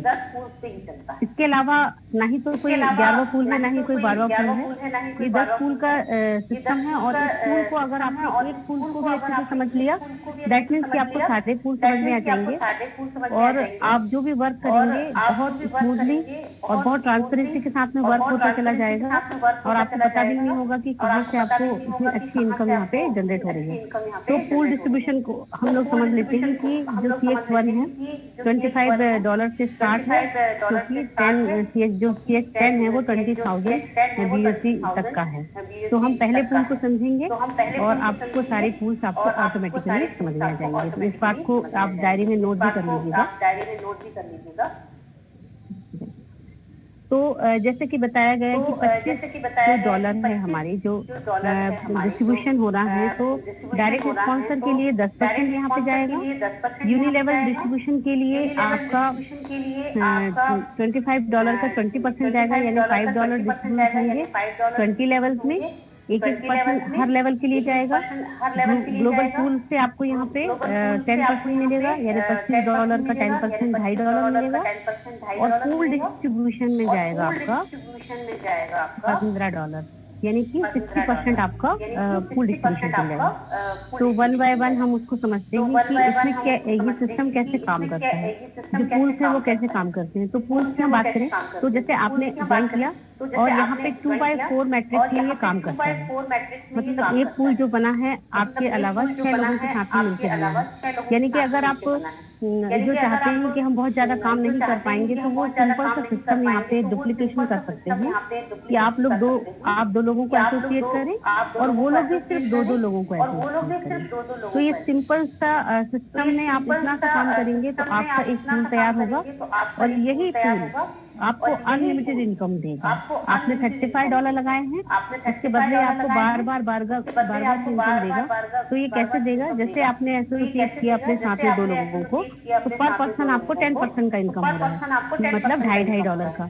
इसके अलावा ना ही तो कोई 11वां पूल है, ना ही कोई 12वां पूल है। ये 10 पूल का सिस्टम है। और इस पूल को अगर आपने एक पूल को भी अच्छे से समझ लिया, दैट मीन्स कि आपको सारे पूल समझ में आ जाएंगे और आप जो भी वर्क करेंगे बहुत स्मूथली और बहुत ट्रांसपेरेंसी के साथ में वर्क होता चला जाएगा और आपको पता भी नहीं होगा कि कहाँ से आपको इतनी अच्छी इनकम यहाँ पे जनरेट हो रही है। तो पूल डिस्ट्रीब्यूशन को हम लोग समझ लेते हैं कि जो CX1 है $25 से स्टार्ट है, क्योंकि 10 है वो 20,000 BUC तक का है। तो हम पहले पूल को समझेंगे और आपको सारे पूल्स आपको ऑटोमेटिकली समझ में आ जाएंगे। तो इस बात को आप डायरी में नोट भी कर लीजिएगा। तो जैसे कि बताया गया कि $25 है हमारी जो डिस्ट्रीब्यूशन हो रहा है, तो डायरेक्ट स्पॉन्सर के लिए 10% यहाँ पे जाएगा। यूनिलेवल डिस्ट्रीब्यूशन के लिए आपका $25 का 20% जाएगा, यानी $5 डिस्ट्रीब्यूट होंगे 20 लेवल्स में। एक पर्सन हर लेवल के लिए जाएगा। ग्लोबल पूल से आपको यहाँ पे 10% मिलेगा, यानी $25 का 10% $2.5 मिलेगा। और पूल डिस्ट्रीब्यूशन में जाएगा आपका $15, यानी कि 60% आपका पूल डिस्ट्रीब्यूशन मिल जाएगा। तो 1 बाय 1 हम उसको समझते हैं कि इसमें ये सिस्टम कैसे काम करता है, जो पूल्स है वो कैसे काम करते हैं। तो पूल्स की हम बात करें तो जैसे आपने ज्वाइन किया और यहाँ पे 2 बाय 4 मैट्रिक्स में ये काम करता है। मतलब एक पूल जो बना है आपके अलावा 6 लोगों के साथ में मिलकर बना है। यानी कि अगर आप जो चाहते हैं कि हम बहुत ज्यादा काम नहीं कर पाएंगे, तो वो सिंपल सा सिस्टम यहाँ पे डुप्लीकेशन कर सकते हैं कि आप दो लोगों को एसोसिएट करें और वो लोग भी सिर्फ दो लोगों को एसोसिएट करें। तो ये सिंपल सा सिस्टम में आप इतना सा काम करेंगे तो आपका एक पूल तैयार होगा और यही पूल आपको अनलिमिटेड इनकम देगा। आपने $35 लगाए हैं, इसके बदले आपको बार बार इनकम देगा। तो ये कैसे देगा? जैसे आपने एसोसिएट किया अपने साथ में 2 लोगों को, तो पर पर्सन आपको 10% का इनकम हो रहा है, मतलब $2.5 का,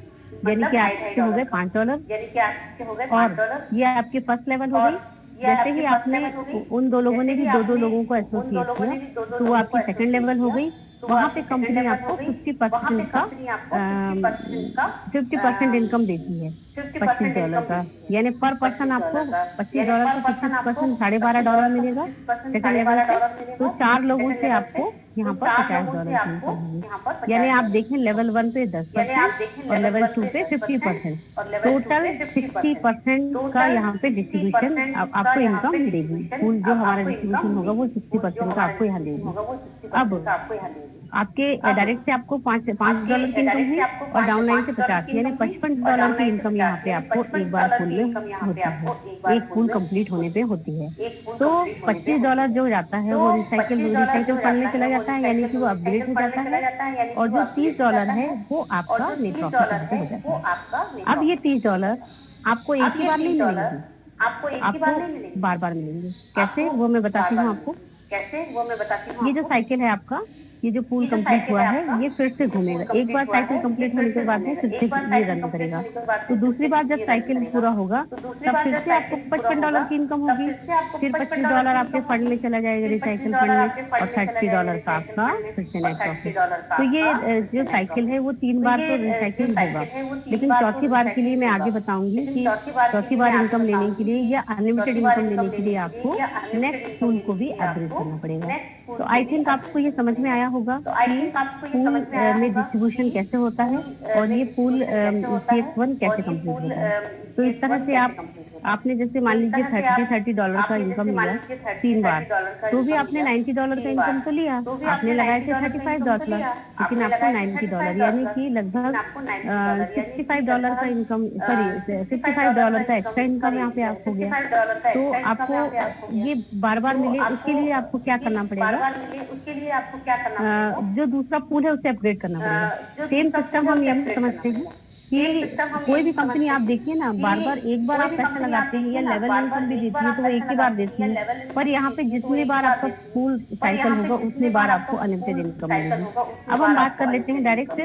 यानी कि आपके हो गए $5। और ये आपके फर्स्ट लेवल हो गई। जैसे ही आपने उन 2 लोगों ने भी 2 लोगों को एसोसिएट किया तो वो आपकी सेकंड लेवल हो गई। वहां पे कंपनी आपको 50% इनकम देती है $25 का, यानी पर पर्सन आपको $25 का 50% $12.5 मिलेगा सेकंड लेवल पे। तो 4 लोगों से आपको यहाँ पर $50 की इनकम होगी। यानी आप देखें लेवल 1 पे 10% और लेवल 2 पे 50%, टोटल 60% का यहाँ पे डिस्ट्रीब्यूशन आपको इनकम देगी। पूल जो हमारा डिस्ट्रीब्यूशन होगा वो 60% का आपको यहाँ देगी। अब आपके डायरेक्ट से आपको $5 की इनकम है और डाउनलाइन से 50, यानी $55 की इनकम यहाँ पे आपको एक बार पूल में होती है, एक पूल कंप्लीट होने पे होती है। तो $25 जो जाता है वो रिसाइकिल फंड में चला जाता है, यानी कि वो अपग्रेड हो जाता है। और जो $30 है वो आपका नेट प्रॉफिट हो जाता है। अब ये $30 आपको एक ही बार नहीं मिलेंगे, आपको बार बार मिलेंगे। कैसे, वो मैं बताती हूँ आपको। ये जो साइकिल है आपका, ये जो पूल कंप्लीट हुआ है ये फिर से घूमेगा। एक बार साइकिल कंप्लीट होने के बाद फिर से ये रन करेगा। तो दूसरी बार जब साइकिल पूरा होगा तब फिर से आपको $55 की इनकम होगी। फिर $25 आपके फंड में चला जाएगा, रिसाइकिल फंड में, और $30 का आपका फिर से नेट प्रॉफिट। तो ये जो साइकिल है वो 3 बार तो रिसाइकिल होगा, लेकिन चौथी बार के लिए मैं आगे बताऊंगी कि चौथी बार इनकम लेने के लिए या अनलिमिटेड इनकम लेने के लिए आपको नेक्स्ट पूल को भी अपग्रेड करना पड़ेगा। तो आई थिंक आपको ये समझ में आया होगा कि पूल में डिस्ट्रीब्यूशन कैसे होता है और ये पूल CX1 कैसे कंप्लीट होता है। तो इस तरह से आपने जैसे मान लीजिए $30 का इनकम लिया 3 बार, तो भी आपने $90 का इनकम तो लिया, आपने लगाए थे $35, लेकिन आपको $90 यानी कि लगभग $65 का इनकम, सॉरी $55 का एक्स्ट्रा इनकम यहाँ पे आप हो गया। तो आपको ये बार बार मिले उसके लिए आपको क्या करना पड़ेगा, जो दूसरा पूल है उसे अपग्रेड करना पड़ेगा। सेम सिस्टम हम ये समझते हैं कि कोई भी कंपनी आप देखिए ना, बार बार एक बार आप पैसा लगाते हैं या लेवल इनकम भी देती है तो वो एक ही बार देती है, पर यहाँ पे जितनी बार आपका पूल साइकिल होगा उतनी बार आपको अनलिमिटेड इनकम मिलेगी। अब हम बात कर लेते हैं डायरेक्ट से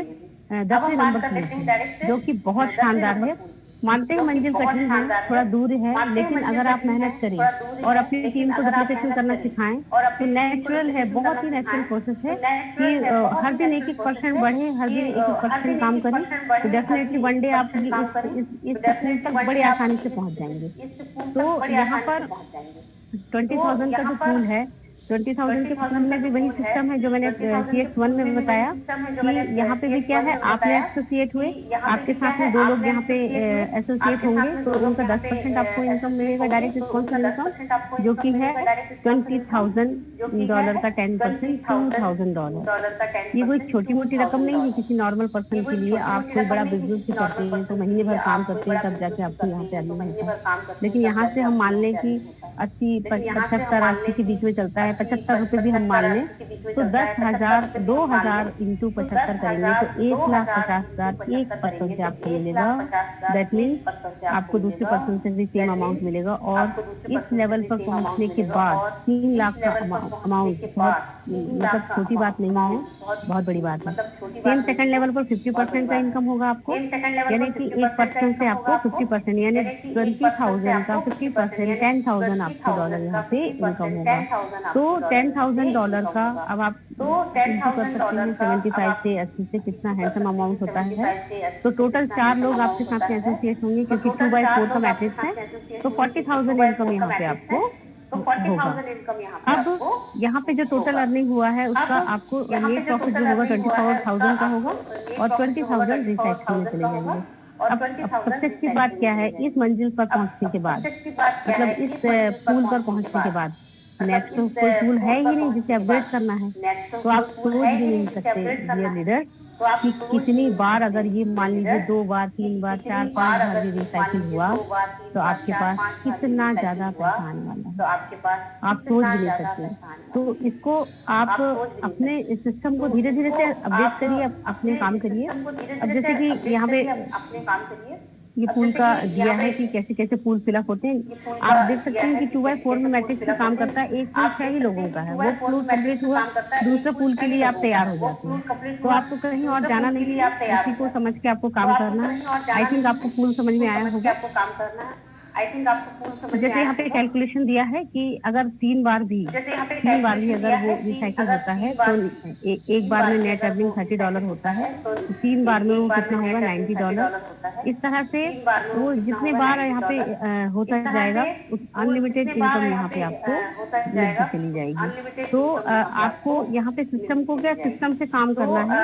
10वें नंबर पूल की, जो कि बहुत शानदार है। मानते हैं मंजिल कठिन है, थोड़ा दूर है, लेकिन अगर आप मेहनत करें और अपनी टीम को डुप्लीकेशन करना सिखाएं तो नेचुरल है, बहुत ही नेचुरल प्रोसेस है कि हर दिन 1-1% बढ़े, हर दिन 1-1% काम करें तो डेफिनेटली वन डे आप इस पूल तक बड़ी आसानी से पहुंच जाएंगे। तो यहाँ पर 20,000 का जो पूल है, 20,000 के पूल में भी वही सिस्टम है जो मैंने CX1 में बताया कि यहाँ पे भी क्या है, आपने एसोसिएट हुए, आपके साथ में 2 लोग यहाँ पे एसोसिएट होंगे तो उनका 10% आपको इनकम मिलेगा, डायरेक्ट रिस्पॉन्सिबल इनकम, जो कि है $20,000 का 10% $2,000। ये कोई छोटी मोटी रकम नहीं है किसी नॉर्मल पर्सन के लिए। आप कोई बड़ा बिजनेस भी करते हैं तो महीने भर काम करते हैं तब जाके आपको यहाँ पे अर्निंग मिलता है, लेकिन यहाँ से हम मान लें कि 75-80 के बीच में चलता है, 75 रुपए भी हम मान लें तो 10,000 2,000 इंटू 75 करेंगे तो 1,50,000 एक पर्सन से आपको मिलेगा। दैट मीन्स आपको दूसरे पर्सन से भी सेम अमाउंट मिलेगा। और इस लेवल पर पहुंचने के बाद 3 लाख का अमाउंट बहुत मतलब छोटी बात नहीं है, बहुत बड़ी बात है। सेम सेकंड लेवल पर 50% का इनकम होगा आपको, यानी कि एक पर्सन से आपको 50% यानी 20,000 का 50% $10,000 आपको डॉलर यहाँ पे इनकम होगा। तो $10,000 का अब आप इंटू कर सकते हैं 75 से 80 से, कितना हैंडसम अमाउंट होता है। तो टोटल 4 लोग आपके साथ में एसोसिएट होंगे क्योंकि 2/4 का मैट्रिक्स है, तो 40,000 इनकम यहाँ पे आपको होगा। अब यहाँ पे जो टोटल अर्निंग हुआ है उसका आपको नेट प्रॉफिट जो होगा 24,000 का होगा और 20,000 रिसाइकिल में चले जाएंगे। अब सबसे अच्छी बात क्या है, इस मंजिल पर पहुंचने के बाद, मतलब इस पूल पर पहुंचने के बाद नेक्स्ट तो कोई पूल है ही नहीं जिसे अपग्रेड करना है, तो आप सोच भी नहीं सकते डियर लीडर कि कितनी बार, अगर ये मान लीजिए 2 बार 3 बार 4-5 बार भी रिसाइकिल हुआ तो आपके पास कितना ज्यादा पैसा आने वाला है, आप सोच भी नहीं सकते। तो इसको आप अपने सिस्टम को धीरे धीरे से अपडेट करिए, अपने काम करिए। अब जैसे कि यहाँ पे ये पूल का दिया है कि कैसे कैसे पूल फिलअप होते हैं। आप देख सकते हैं कि 2/4 में मैट्रिक्स में काम करता है, एक पूल 6 ही लोगों का है, वो पूल कंप्लीट हुआ, दूसरे पूल के लिए आप तैयार हो जाते हैं। तो आपको कहीं और जाना नहीं है, इसी को समझ के आपको काम करना है। आई थिंक आपको पूल समझ में आया होगा। जैसे यहाँ पे कैलकुलेशन दिया है कि अगर 3 बार भी अगर वो रिसाइकिल होता है तो एक बार में नेट अर्निंग $30 होता है, तो 3 बार में वो कितना होगा $90। इस तरह से वो जितने बार यहाँ पे होता जाएगा अनलिमिटेड इनकम यहाँ पे आपको मिलती चली जाएगी। तो आपको यहाँ पे सिस्टम को क्या सिस्टम से काम करना है,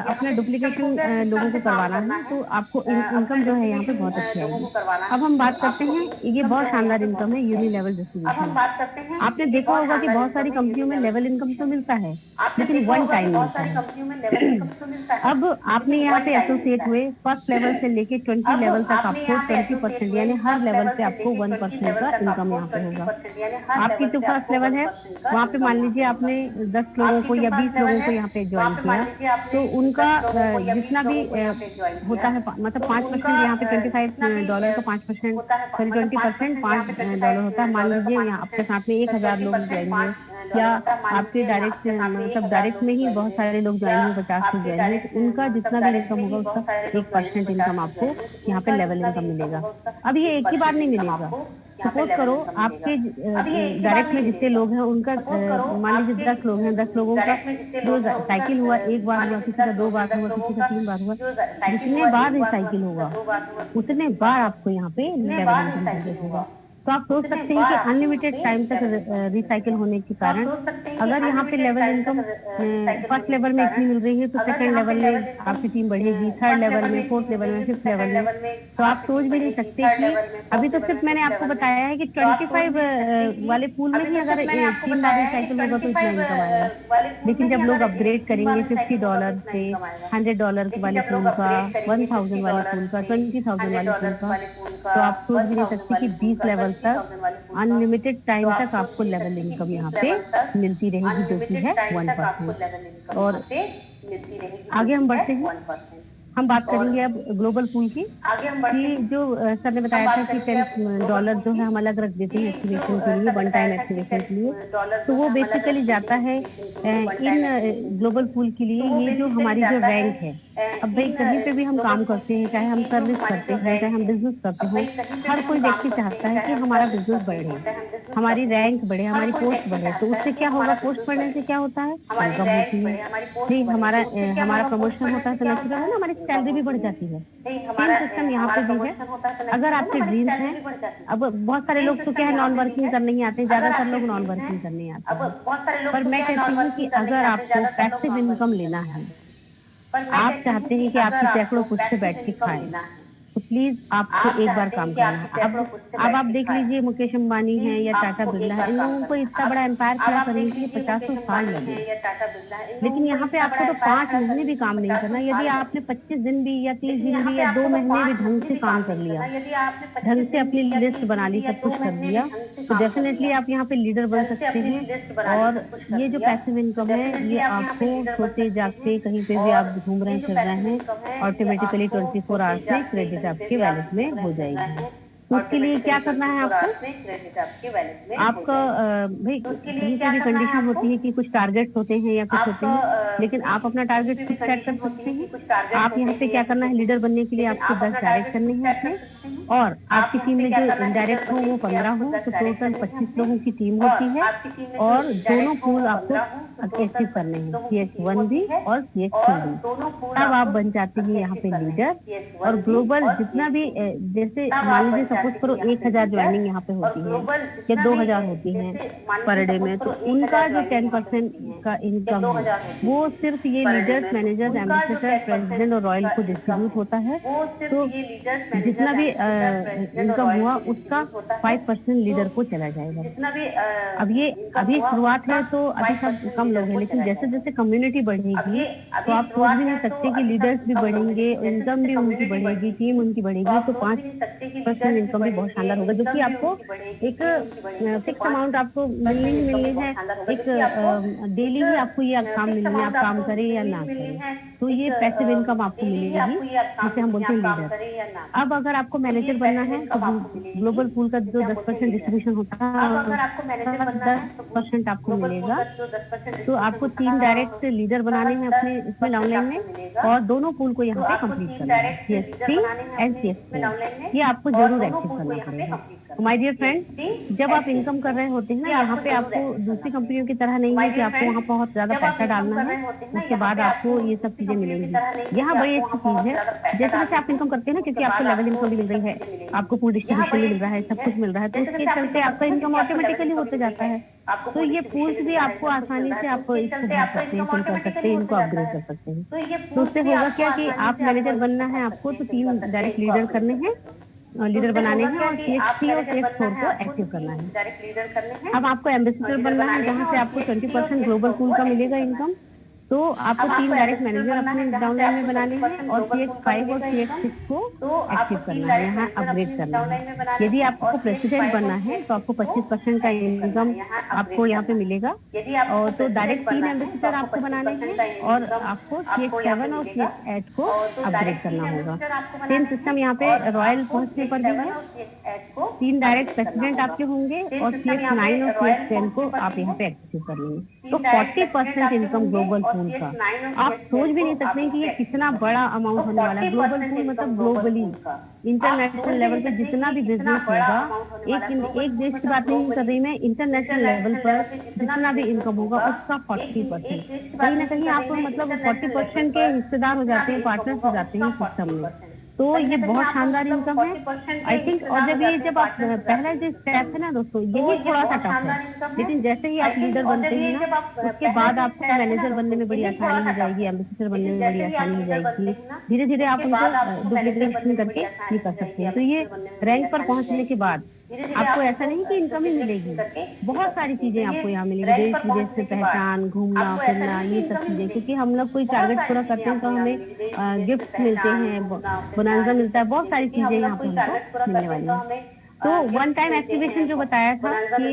अपना डुप्लीकेशन लोगों को करवाना है, तो आपको इनकम जो है यहाँ पे बहुत अच्छी आएगी। अब हम बात करते हैं, ये बहुत शानदार इनकम है यूनि लेवल डिस्ट्रीब्यूशन। आपने देखा होगा कि बहुत सारी कंपनियों में लेवल इनकम तो मिलता है लेकिन वन टाइम मिलता है। अब आपने यहाँ पे एसोसिएट हुए, फर्स्ट लेवल से लेके 20 लेवल तक आपको 20% यानी हर लेवल पे आपको 1% का इनकम यहाँ पे होगा। आपकी जो फर्स्ट लेवल है वहाँ पे मान लीजिए आपने 10 लोगों को या 20 लोगों को यहाँ पे ज्वाइन किया, तो उनका जितना भी होता है मतलब 5% यहाँ पे $25 का 5% सॉरी 20% $5 होता है। मान लीजिए यहाँ आपके साथ में 1,000 लोग ज्वाइन हुए या आपके डायरेक्ट मतलब डायरेक्ट में ही बहुत सारे लोग ज्वाइन हुए, 50 लोग ज्वाइन हुए, तो उनका जितना भी इनकम होगा उसका 1% इनकम आपको यहाँ पे लेवल इनकम मिलेगा। अब ये एक ही बार नहीं मिलेगा। सपोज करो आपके डायरेक्ट में जितने लोग हैं उनका मान लीजिए 10 लोग हैं, 10 लोगों का जो साइकिल हुआ, एक बार हुआ, किसी का 2 बार हुआ, किसी का 3 बार हुआ, जितने बार रिसाइकिल होगा उतने बार आपको यहाँ पे लेवल इनकम जनरेट होगा। तो आप सोच सकते हैं कि अनलिमिटेड टाइम तक रिसाइकिल होने के कारण अगर यहाँ पे लेवल इनकम फर्स्ट लेवल में इतनी मिल रही है, तो सेकंड लेवल में आपकी टीम बढ़ेगी, थर्ड लेवल में, फोर्थ लेवल में, फिफ्थ लेवल में। तो आप सोच भी नहीं सकते कि अभी तो सिर्फ मैंने आपको बताया है कि 25 वाले पूल में ही अगर 3 बार रिसाइकिल होगा तो इतना इनकम आएगा। लेकिन जब लोग अपग्रेड करेंगे $50 से $100 वाले पूल का, 1000 वाले पूल का, 20,000 वाले पूल का, तो आप सोच भी नहीं सकते कि 20 लेवल तक अनलिमिटेड टाइम तक आपको लेवल इनकम यहाँ पे मिलती रहेगी, जो कि है 1%। और आगे हम बढ़ते हैं, हम बात करेंगे अब ग्लोबल पूल की। कि जो सर ने बताया था कि $10 जो है हम अलग रख देते हैं एक्टिवेशन के लिए, वन टाइम एक्टिवेशन के लिए। तो वो बेसिकली जाता है इन ग्लोबल पूल के लिए, ये जो हमारी जो रैंक है। अब भाई कहीं पे भी हम काम करते हैं, चाहे हम सर्विस करते हैं, चाहे हम बिजनेस करते हैं, हर कोई व्यक्ति चाहता है कि हमारा बिजनेस बढ़े, हमारी रैंक बढ़े, हमारी पोस्ट बढ़े। तो उससे क्या होगा, पोस्ट बढ़ने से क्या होता है, इनकम होती है। नहीं, हमारा प्रमोशन होता है तो नेचुरल है ना, हमारी सैलरी भी बढ़ जाती है। सेम सिस्टम यहाँ पे भी है। अगर आपके ड्रीम्स हैं, अब बहुत सारे लोग तो क्या है नॉन वर्किंग करने ही आते हैं, ज्यादातर लोग नॉन वर्किंग करने आते हैं। पर मैं कहती हूँ कि अगर आपको पैसिव इनकम लेना है, आप चाहते हैं कि आपकी सैकड़ों पुश्ते बैठ के खाएं, तो प्लीज आपको एक बार काम करना है। अब आप देख लीजिए, मुकेश अंबानी है या टाटा बिरला है, इन लोगों को इतना बड़ा एम्पायर खड़ा करने के लिए 50 साल लगे। लेकिन यहाँ पे आपको तो 5 महीने भी काम नहीं करना। यदि आपने 25 दिन भी या 30 दिन भी या 2 महीने भी ढंग से काम कर लिया, ढंग से अपनी लिस्ट बना ली, सब कुछ कर दिया, तो डेफिनेटली आप यहाँ पे लीडर बन सकते हैं। और ये जो पैसिव इनकम है, ये आपको सोते जागते कहीं पे भी आप घूम रहे फिर रहे हैं, ऑटोमेटिकली 24 आवर्स में क्रेडिट आपके वैलेट में हो जाएगी। तो उसके लिए क्या करना है आपका भाई कहीं पे भी कंडीशन होती है कि कुछ टारगेट्स होते हैं या कुछ होते हैं, लेकिन आप अपना टारगेट खुद सेट कर सकते हैं। आप यहाँ पे क्या करना है, लीडर बनने के लिए आपको 10 डायरेक्ट करने हैं अपने, और आपकी टीम में जो इनडायरेक्ट हो वो 15 हो, तो टोटल 25 लोगों की टीम होती है। और दोनों पूल आपको अचीव करने हैं, CX1 भी और CX2 भी। तब आप बन जाते हैं यहाँ पे लीडर। और ग्लोबल जितना भी जैसे मान लीजिए सपोज करो 1000 ज्वाइनिंग यहाँ पे होती है या 2000 होती है पर डे में, तो उनका जो 10% का इनकम है वो सिर्फ ये लीडर्स, मैनेजर्स, एम्बेसडर, प्रेसिडेंट और रॉयल को डिस्ट्रीब्यूट होता है। तो जितना भी इनकम हुआ उसका 5% लीडर को चला जाएगा। अब ये अभी शुरुआत है तो अभी सब कम लोग हैं, लेकिन जैसे जैसे कम्युनिटी बढ़ेगी तो आप सोच भी नहीं सकते कि लीडर्स भी बढ़ेंगे, इनकम भी उनकी बढ़ेगी, टीम उनकी बढ़ेगी, तो 5% इनकम भी बहुत शानदार होगा, जो कि आपको एक फिक्स अमाउंट आपको मिलनी ही मिलनी है। एक डेली ही आपको ये काम मिलनी है, आप काम करें या ना करें, तो ये पैसिव इनकम आपको मिलेगी, जिसे हम बोलते हैं लीडर। अब अगर आपको मैनेजर बनना है तो ग्लोबल पूल का जो 10% डिस्ट्रीब्यूशन होता है 10% आपको मिलेगा। तो आपको 3 डायरेक्ट लीडर बनाने हैं अपने इसमें डाउनलाइन में, और दोनों पूल को यहाँ पे कंप्लीट करना है, CX3 एंड CX4। ये आपको जरूर एक्टिव करना पड़ेगा। माय डियर फ्रेंड, जब आप इनकम कर रहे होते हैं ना, यहाँ पे आपको दूसरी कंपनियों की तरह नहीं है कि आपको वहाँ बहुत ज्यादा पैसा डालना है उसके बाद आपको ये सब चीजें मिलेंगी। यहाँ बड़ी अच्छी चीज है, जैसे जैसे आप इनकम करते हैं ना, क्योंकि आपको लेवल इनकम भी मिल रही है, आपको पूल डिस्ट्रीब्यूशन भी मिल रहा है, सब कुछ मिल रहा है, तो उसके चलते आपका इनकम ऑटोमेटिकली होते जाता है। तो ये पूल्स भी आपको आसानी से आप इसको भर सकते हैं, फिल कर सकते हैं, इनको अपग्रेड कर सकते हैं। तो उससे होगा क्या कि आप मैनेजर बनना है आपको, तो 3 डायरेक्ट लीडर करने हैं, लीडर बनाने हैं, और CX3 और CX4 को एक्टिव करना है। अब आपको एम्बेसडर बनना है, जहाँ से आपको 20% ग्लोबल पूल का मिलेगा इनकम। तो आपको 3 डायरेक्ट मैनेजर अपने डाउनलाइन में बनाने हैं, और CX5 और CX6 को एक्टिव करना है, यहाँ अपग्रेड करना है। यदि आपको प्रेसिडेंट बनना है तो आपको 25% का इनकम आपको यहाँ पे मिलेगा। और तो डायरेक्ट 3 एम्बेसडर आपको बनाने हैं, और आपको CX7 और CX8 को अपग्रेड करना होगा। सेम सिस्टम यहाँ पे रॉयल पहुंचने पर भी है, 3 डायरेक्ट प्रेसिडेंट आपके होंगे, और CX9 और CX10 को आप यहाँ पे एक्टिव कर लेंगे। तो 40% इनकम ग्लोबल पूल का, आप सोच भी नहीं सकते कि ये कितना बड़ा अमाउंट होने वाला है। ग्लोबल पूल मतलब ग्लोबली इंटरनेशनल लेवल पे जितना भी बिजनेस होगा, एक देश की बात नहीं कर रही मैं, इंटरनेशनल लेवल पर जितना भी इनकम होगा उसका 40%, कहीं ना कहीं आप मतलब 40% के हिस्सेदार हो जाते हैं, पार्टनर्स हो जाते हैं सिस्टम में। तो ये बहुत शानदार इनकम है आई थिंक। और जब आप पहला जो स्टेप है ना दोस्तों, यही थोड़ा सा टफ है, लेकिन जैसे ही आप लीडर बनते हैं ना, उसके बाद आपको मैनेजर बनने में बड़ी आसानी हो जाएगी, एम्बेसडर बनने में बड़ी आसानी हो जाएगी। धीरे धीरे आप उनको डुप्लीकेशन करके ये कर सकते हैं। तो ये रैंक पर पहुंचने के बाद आपको ऐसा नहीं कि इनकम ही मिलेगी, बहुत सारी चीजें आपको यहाँ मिलेंगी, देश विदेश में पहचान, घूमना फिरना, ये सब चीजें। क्योंकि हम लोग कोई टारगेट पूरा करते हैं तो हमें गिफ्ट मिलते हैं, बोनंजा मिलता है, बहुत सारी चीजें यहाँ पे हमको मिलने वाली है। तो वन टाइम एक्टिवेशन जो बताया था कि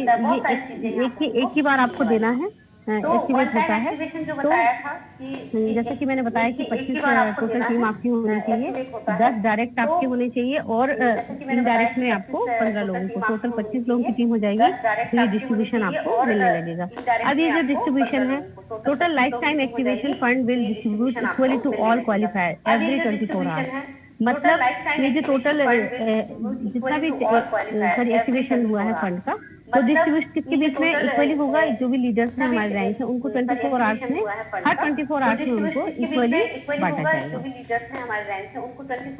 ये एक ही बार आपको देना है, एक्टिवेट होता है। तो जैसे कि मैंने बताया कि 25 टोटल टीम आपकी होनी चाहिए, 10 डायरेक्ट आपके होने चाहिए और इनडायरेक्ट में आपको 15 लोगों को, टोटल 25 लोगों की टीम हो जाएगी। तो ये डिस्ट्रीब्यूशन आपको मिलने लगेगा। अब ये जो डिस्ट्रीब्यूशन है, total life time activation fund will distribute equally to all qualifier every 24 hours. मतलब ये जो टोटल जितना भी सॉरी एक्टिवेशन हुआ है फंड का, तो डिस्ट्रीब्यूशन किसके बीच में इक्वली होगा? जो भी लीडर्स हैं हमारे रैंक से, उनको 24 आवर्स में, हर 24 आवर्स में उनको इक्वली बांटा जाएगा।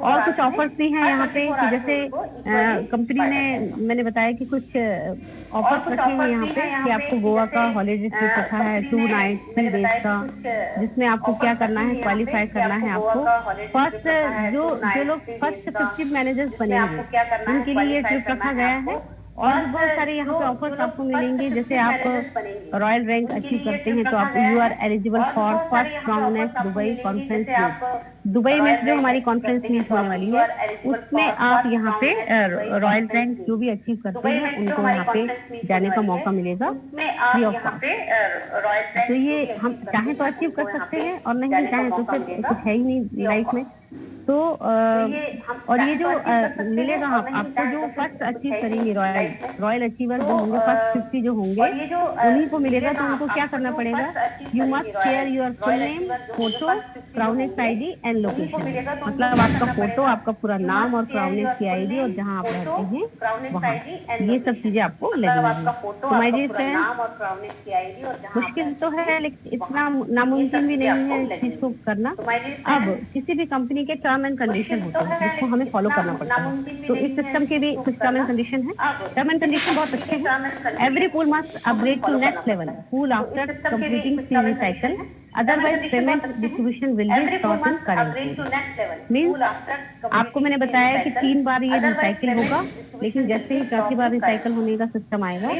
और कुछ ऑफर्स भी हैं यहाँ पे कि जैसे कंपनी ने, मैंने बताया कि कुछ ऑफर्स रखे हैं यहाँ पे कि आपको गोवा का हॉलीडे ट्रिप रखा है 2 नाइट 3 डेज का, जिसमें आपको क्या करना है, क्वालिफाई करना है आपको। फर्स्ट जो लोग फर्स्ट 50 मैनेजर्स बनेंगे उनके लिए ये ट्रिप रखा गया है। और भी बहुत सारे यहाँ पे ऑफर्स आपको मिलेंगे। जैसे आप रॉयल रैंक अचीव करते हैं तो आप you are eligible for first round Dubai conference meet. Dubai में जो हमारी कॉन्फ्रेंस मीट होने वाली है, उसमें आप यहाँ पे रॉयल रैंक जो भी अचीव करते हैं उनको यहाँ पे जाने का मौका मिलेगा फ्री ऑफ कॉस्ट। तो ये हम चाहें तो अचीव कर सकते हैं और नहीं चाहें तो फिर कुछ है ही नहीं लाइफ में। तो और ये जो मिलेगा आपको, जो फर्स्ट अचीव करेंगे रॉयल अचीवर जो होंगे, फर्स्ट 50 जो होंगे उन्हीं को मिलेगा। तो उनको क्या करना पड़ेगा? You must share your full name, photo, क्राउनेस आईडी एंड लोकेशन। मतलब आपका फोटो, आपका पूरा नाम और क्राउनेस की आईडी और जहाँ आप रहते हैं वहाँ, ये सब चीजें आपको लगेंगी। तो माय डियर फ्रेंड्स, मुश्किल तो है लेकिन इतना नामुमकिन भी नहीं है इस चीज को करना। अब किसी भी कंपनी के टर्म एंड कंडीशन होते हैं जिसको हमें फॉलो करना पड़ता है। तो इस सिस्टम के भी कुछ टर्म एंड कंडीशन है। टर्म एंड कंडीशन बहुत अच्छे हैं। Every pool must upgrade to next level pool after completing series cycle, otherwise payment distribution will be stop in current. Means आपको मैंने बताया कि 3 बार ये रिसाइकिल होगा, लेकिन जैसे ही चौथी बार रिसाइकिल होने का सिस्टम आएगा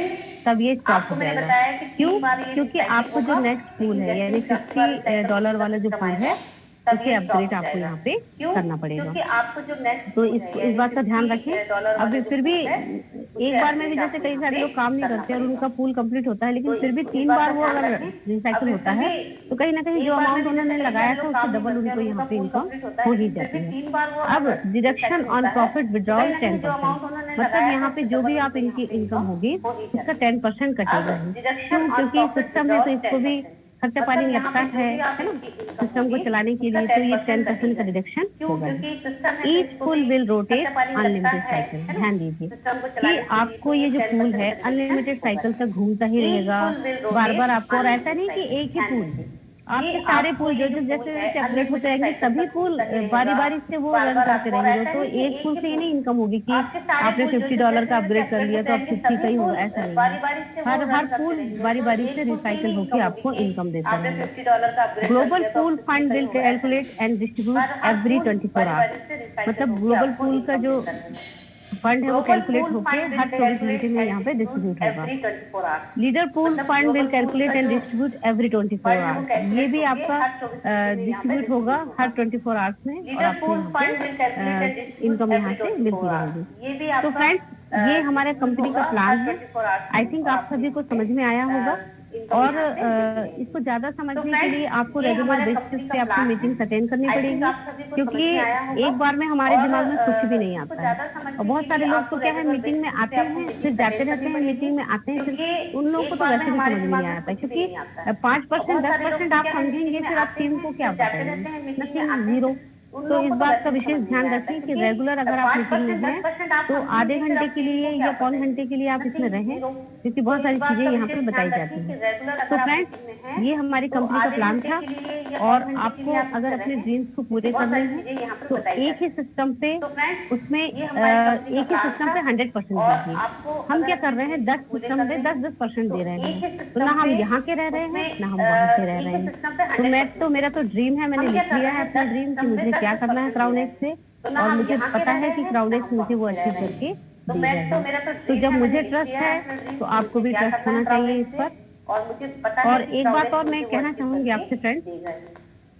तब ये स्टॉप हो जाएगा। क्यों? क्योंकि आपको जो नेक्स्ट पूल है यानी $50 वाला जो पूल है, उसे अपग्रेड आपको यहाँ पे करना पड़ेगा। तो इस बात का ध्यान रखें। अब फिर भी एक बार में भी जैसे कई सारे लोग काम नहीं करते और उनका पूल कंप्लीट होता है, लेकिन फिर भी 3 बार वो अगर रिसाइकिल होता है तो कहीं ना कहीं जो अमाउंट उन्होंने लगाया था उससे डबल उनको यहाँ पे इनकम हो ही जाती है। अब डिडक्शन ऑन प्रॉफिट विड्रॉल 10%, मतलब यहाँ पे जो भी आप इनकी इनकम होगी उसका 10% कटेगा। क्यों? क्योंकि सिस्टम है तो इसको भी खर्चा पानी लगता है ना सिस्टम को चलाने के लिए। तो ये 10% का डिडक्शन होगा। Each pool will rotate unlimited cycle. ध्यान दीजिए कि आपको ये जो पूल है अनलिमिटेड साइकिल तक घूमता ही रहेगा बार बार आपको। और ऐसा नहीं कि एक ही पूल है, आपके सारे पूल जो जैसे जैसे अपग्रेड होते रहेंगे सभी पूल बारी बारी से वो रन करते रहेंगे। तो एक पूल से ही नहीं इनकम होगी कि आपने $50 का अपग्रेड कर लिया तो अब 50 का ही होगा, ऐसा नहीं। हर पूल बारी बारी से रिसाइकिल होकर आपको इनकम देता है। Global pool fund will calculate and distribute every 24 hours. मतलब ग्लोबल पूल का जो फंड है वो कैलकुलेट होकर हर 24 घंटे में यहाँ पे डिस्ट्रीब्यूट होगा। Leader pool fund will calculate and distribute every 24 hours. ये भी आपका डिस्ट्रीब्यूट होगा हर 24 आवर्स में और आपको इनकम यहाँ से मिलती रहेगी। तो फ्रेंड्स, ये हमारे कंपनी का प्लान है। आई थिंक आप सभी को समझ में आया होगा। और इसको ज्यादा समझने के लिए आपको रेगुलर बेसिस पे आपको मीटिंग अटेंड करनी पड़ेगी, क्योंकि एक बार में हमारे दिमाग में कुछ भी नहीं आता है। और बहुत सारे लोग तो क्या है, मीटिंग में आते हैं फिर जाते रहते हैं, मीटिंग में आते हैं फिर उन लोगों को तो वैसे भी समझ में नहीं आता, क्योंकि 5% 10% आप समझेंगे फिर आप टीम को क्या बताएंगे, नथिंग, जीरो। तो इस बात का विशेष ध्यान रखें कि रेगुलर अगर आप मीटिंग में हैं तो आधे घंटे के लिए या पौन घंटे के लिए आप इसमें रहें, क्योंकि बहुत सारी चीजें यहाँ पे बताई जाती हैं। तो फ्रेंड्स, ये हमारी कंपनी का प्लान था। और आपको अगर अपने ड्रीम्स को पूरे करने हैं तो एक ही सिस्टम पे उसमें एक ही सिस्टम पे 100% दीजिए। हम क्या कर रहे हैं, 10 सिस्टम पे 10-10% दे रहे हैं। तो ना हम यहाँ के रह रहे हैं ना हम वहाँ के रह रहे हैं। तो मेरा तो ड्रीम है, मैंने लिख लिया है अपना ड्रीम कि मुझे क्या करना है क्राउन एक्स से, और मुझे पता है कि क्राउन एक्स मुझे वो अचीव करके देगा ही। तो जब मुझे ट्रस्ट है तो आपको भी ट्रस्ट होना चाहिए इस पर। और एक बात और मैं कहना चाहूंगी आपसे फ्रेंड्स,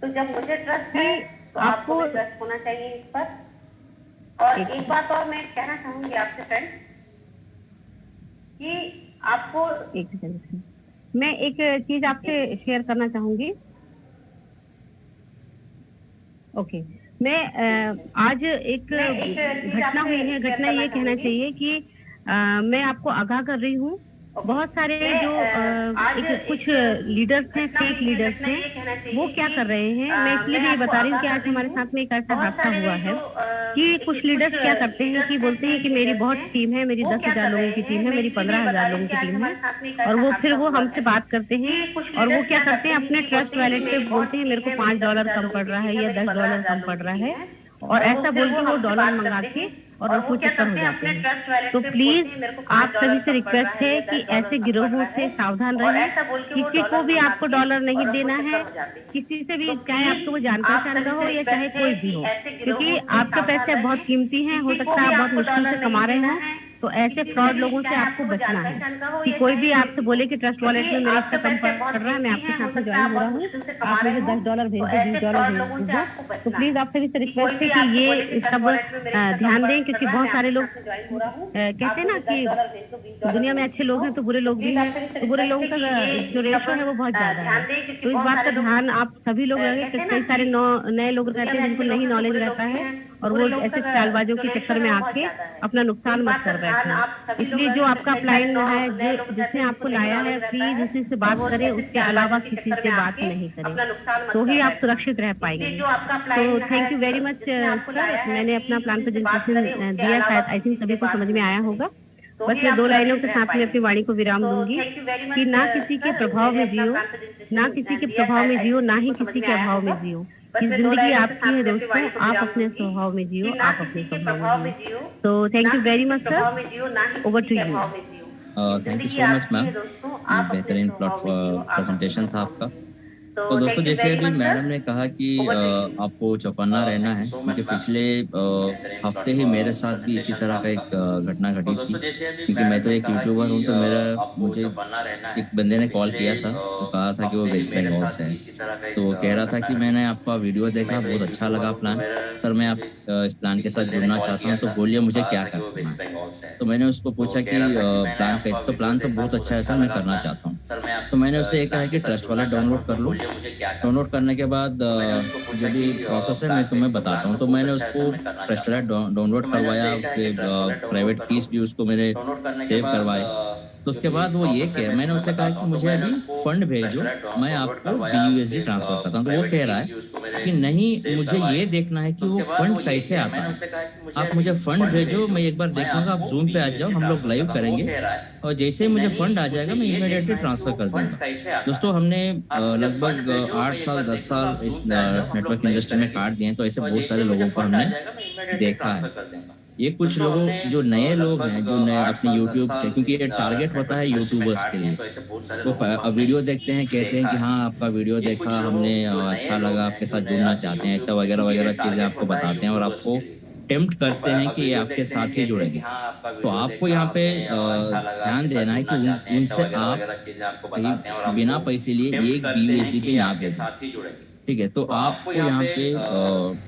तो जब मुझे ट्रस्ट है तो आपको आपको भी ट्रस्ट होना चाहिए इस पर। और एक बात और मैं कहना चाहूंगी आपसे फ्रेंड्स कि आपको एक सेकंड, मैं एक चीज आपसे शेयर करना चाहूंगी। ओके, मैं आज एक घटना हुई है, घटना ये कहना चाहिए कि मैं आपको आगाह कर रही हूँ। बहुत सारे जो कुछ लीडर्स हैं, फेक लीडर्स हैं, वो क्या कर रहे हैं, मैं इसलिए भी बता रही हूँ कि आज हमारे साथ में एक ऐसा हादसा हुआ है कि कुछ लीडर्स क्या करते हैं कि बोलते हैं कि मेरी बहुत टीम है, मेरी 10,000 लोगों की टीम है, मेरी 15,000 लोगों की टीम है, और वो फिर वो हमसे बात करते हैं और वो क्या करते हैं, अपने ट्रस्ट वॉलेट पे बोलते हैं मेरे को $5 कम पड़ रहा है या $10 कम पड़ रहा है, और ऐसा बोल के वो डॉलर मंगा के और वो चक्कर हो जाते हैं। तो प्लीज आप सभी से रिक्वेस्ट है कि ऐसे गिरोहों से सावधान रहें। किसी को भी आपको डॉलर नहीं देना है, किसी से भी, चाहे आपको वो जान पहचान का हो या चाहे कोई भी हो, क्योंकि आपके पैसे बहुत कीमती हैं, हो सकता है आप बहुत मुश्किल से कमा रहे हो। तो ऐसे फ्रॉड लोगों से आपको बचना है कि कोई भी आपसे बोले कि ट्रस्ट वॉलेट में मेरा इतना कम पड़ रहा है, मैं आपके साथ में ज्वाइन हो रहा हूँ, आप मुझे $10 भेज दो, $20 भेज दो। तो प्लीज आप सभी से रिक्वेस्ट है कि ये सब ध्यान दें, क्योंकि बहुत सारे लोग कहते हैं ना कि दुनिया में अच्छे लोग हैं तो बुरे लोग भी हैं, तो बुरे लोगों का जो रेशो है वो बहुत ज्यादा है। तो इस बात का ध्यान आप सभी लोग रखें। कई सारे नए लोग रहते हैं जिनको नहीं नॉलेज रहता है और वो ऐसे चालबाजों के चक्कर में आके अपना नुकसान मत कर बैठे। इसलिए जो आपका प्लान है, जो जिसने आपको लाया है, प्लीज उसी से बात करें, उसके अलावा किसी से बात नहीं करें, तो ही आप सुरक्षित रह पाएंगे। तो thank you very much sir, मैंने अपना प्लान प्रेजेंटेशन दिया, शायद आई थिंक सभी को समझ में आया होगा। बस मैं 2 लाइनों के साथ में अपनी वाणी को विराम दूंगी कि ना किसी के प्रभाव में जियो, ना किसी के प्रभाव में जियो, ना ही किसी के अभाव में जियो। कि जिंदगी आपकी है दोस्तों, आप अपने स्वभाव में जियो, आप अपने स्वभाव में जियो। तो thank you very much sir, over to you. Thank you so much ma'am, बेहतरीन प्रेजेंटेशन था आपका। तो दोस्तों, जैसे अभी मैडम ने कहा कि आपको चौकन्ना रहना है, क्योंकि पिछले हफ्ते ही मेरे साथ भी इसी तरह का एक घटना घटी थी। क्योंकि मैं तो एक यूट्यूबर हूँ, तो मुझे एक बंदे ने कॉल किया था, वो कहा था कि वो वेस्ट बंगाल से है। तो वो कह रहा था कि मैंने आपका वीडियो देखा, बहुत अच्छा लगा प्लान सर, मैं आप इस प्लान के साथ जुड़ना चाहता हूँ, तो बोलिए मुझे क्या करना है। तो मैंने उसको पूछा कि प्लान कैसे, तो प्लान तो बहुत अच्छा है सर, मैं करना चाहता हूँ। तो मैंने उससे ये कहा कि ट्रस्ट वॉलेट डाउनलोड कर लो। डाउनलोड करने के बाद जो भी प्रोसेस है मैं तुम्हें बताता हूँ। तो मैंने उसको ट्रस्ट वॉलेट डाउनलोड करवाया, उसके प्राइवेट कीज भी उसको मैंने सेव करवाए। तो उसके बाद वो ये कह, मैंने उससे कहा कि मुझे अभी फंड भेजो, मैं आपको BUSD ट्रांसफर करता हूँ। तो वो कह रहा है कि नहीं, मुझे ये देखना है कि वो फंड कैसे आता है, आप मुझे फंड भेजो, मैं एक बार देखूंगा, आप जूम पे आ जाओ, हम लोग लाइव करेंगे, और जैसे ही मुझे फंड आ जाएगा मैं इमीडिएटली ट्रांसफर कर दूंगा। दोस्तों, हमने लगभग 8 साल 10 साल इस नेटवर्क इंडस्ट्री में काट दिए हैं, तो ऐसे बहुत सारे लोगों को हमने देखा है। ये कुछ लोगों, जो नए लोग हैं, जो नए अपने यूट्यूब, क्योंकि ये टारगेट होता है यूट्यूबर्स के लिए, वो वीडियो देखते हैं, कहते हैं कि हाँ आपका वीडियो देखा हमने, अच्छा लगा, आपके साथ जुड़ना चाहते हैं, ऐसा वगैरह वगैरह चीजें आपको बताते हैं और आपको टेम्प्ट करते हैं कि ये आपके साथ ही जुड़ेंगे। तो आपको यहाँ पे ध्यान देना है कि उनसे आप कहीं बिना पैसे लिए एक BUSD भी ना भेजें। ठीक है, तो आपको यहाँ पे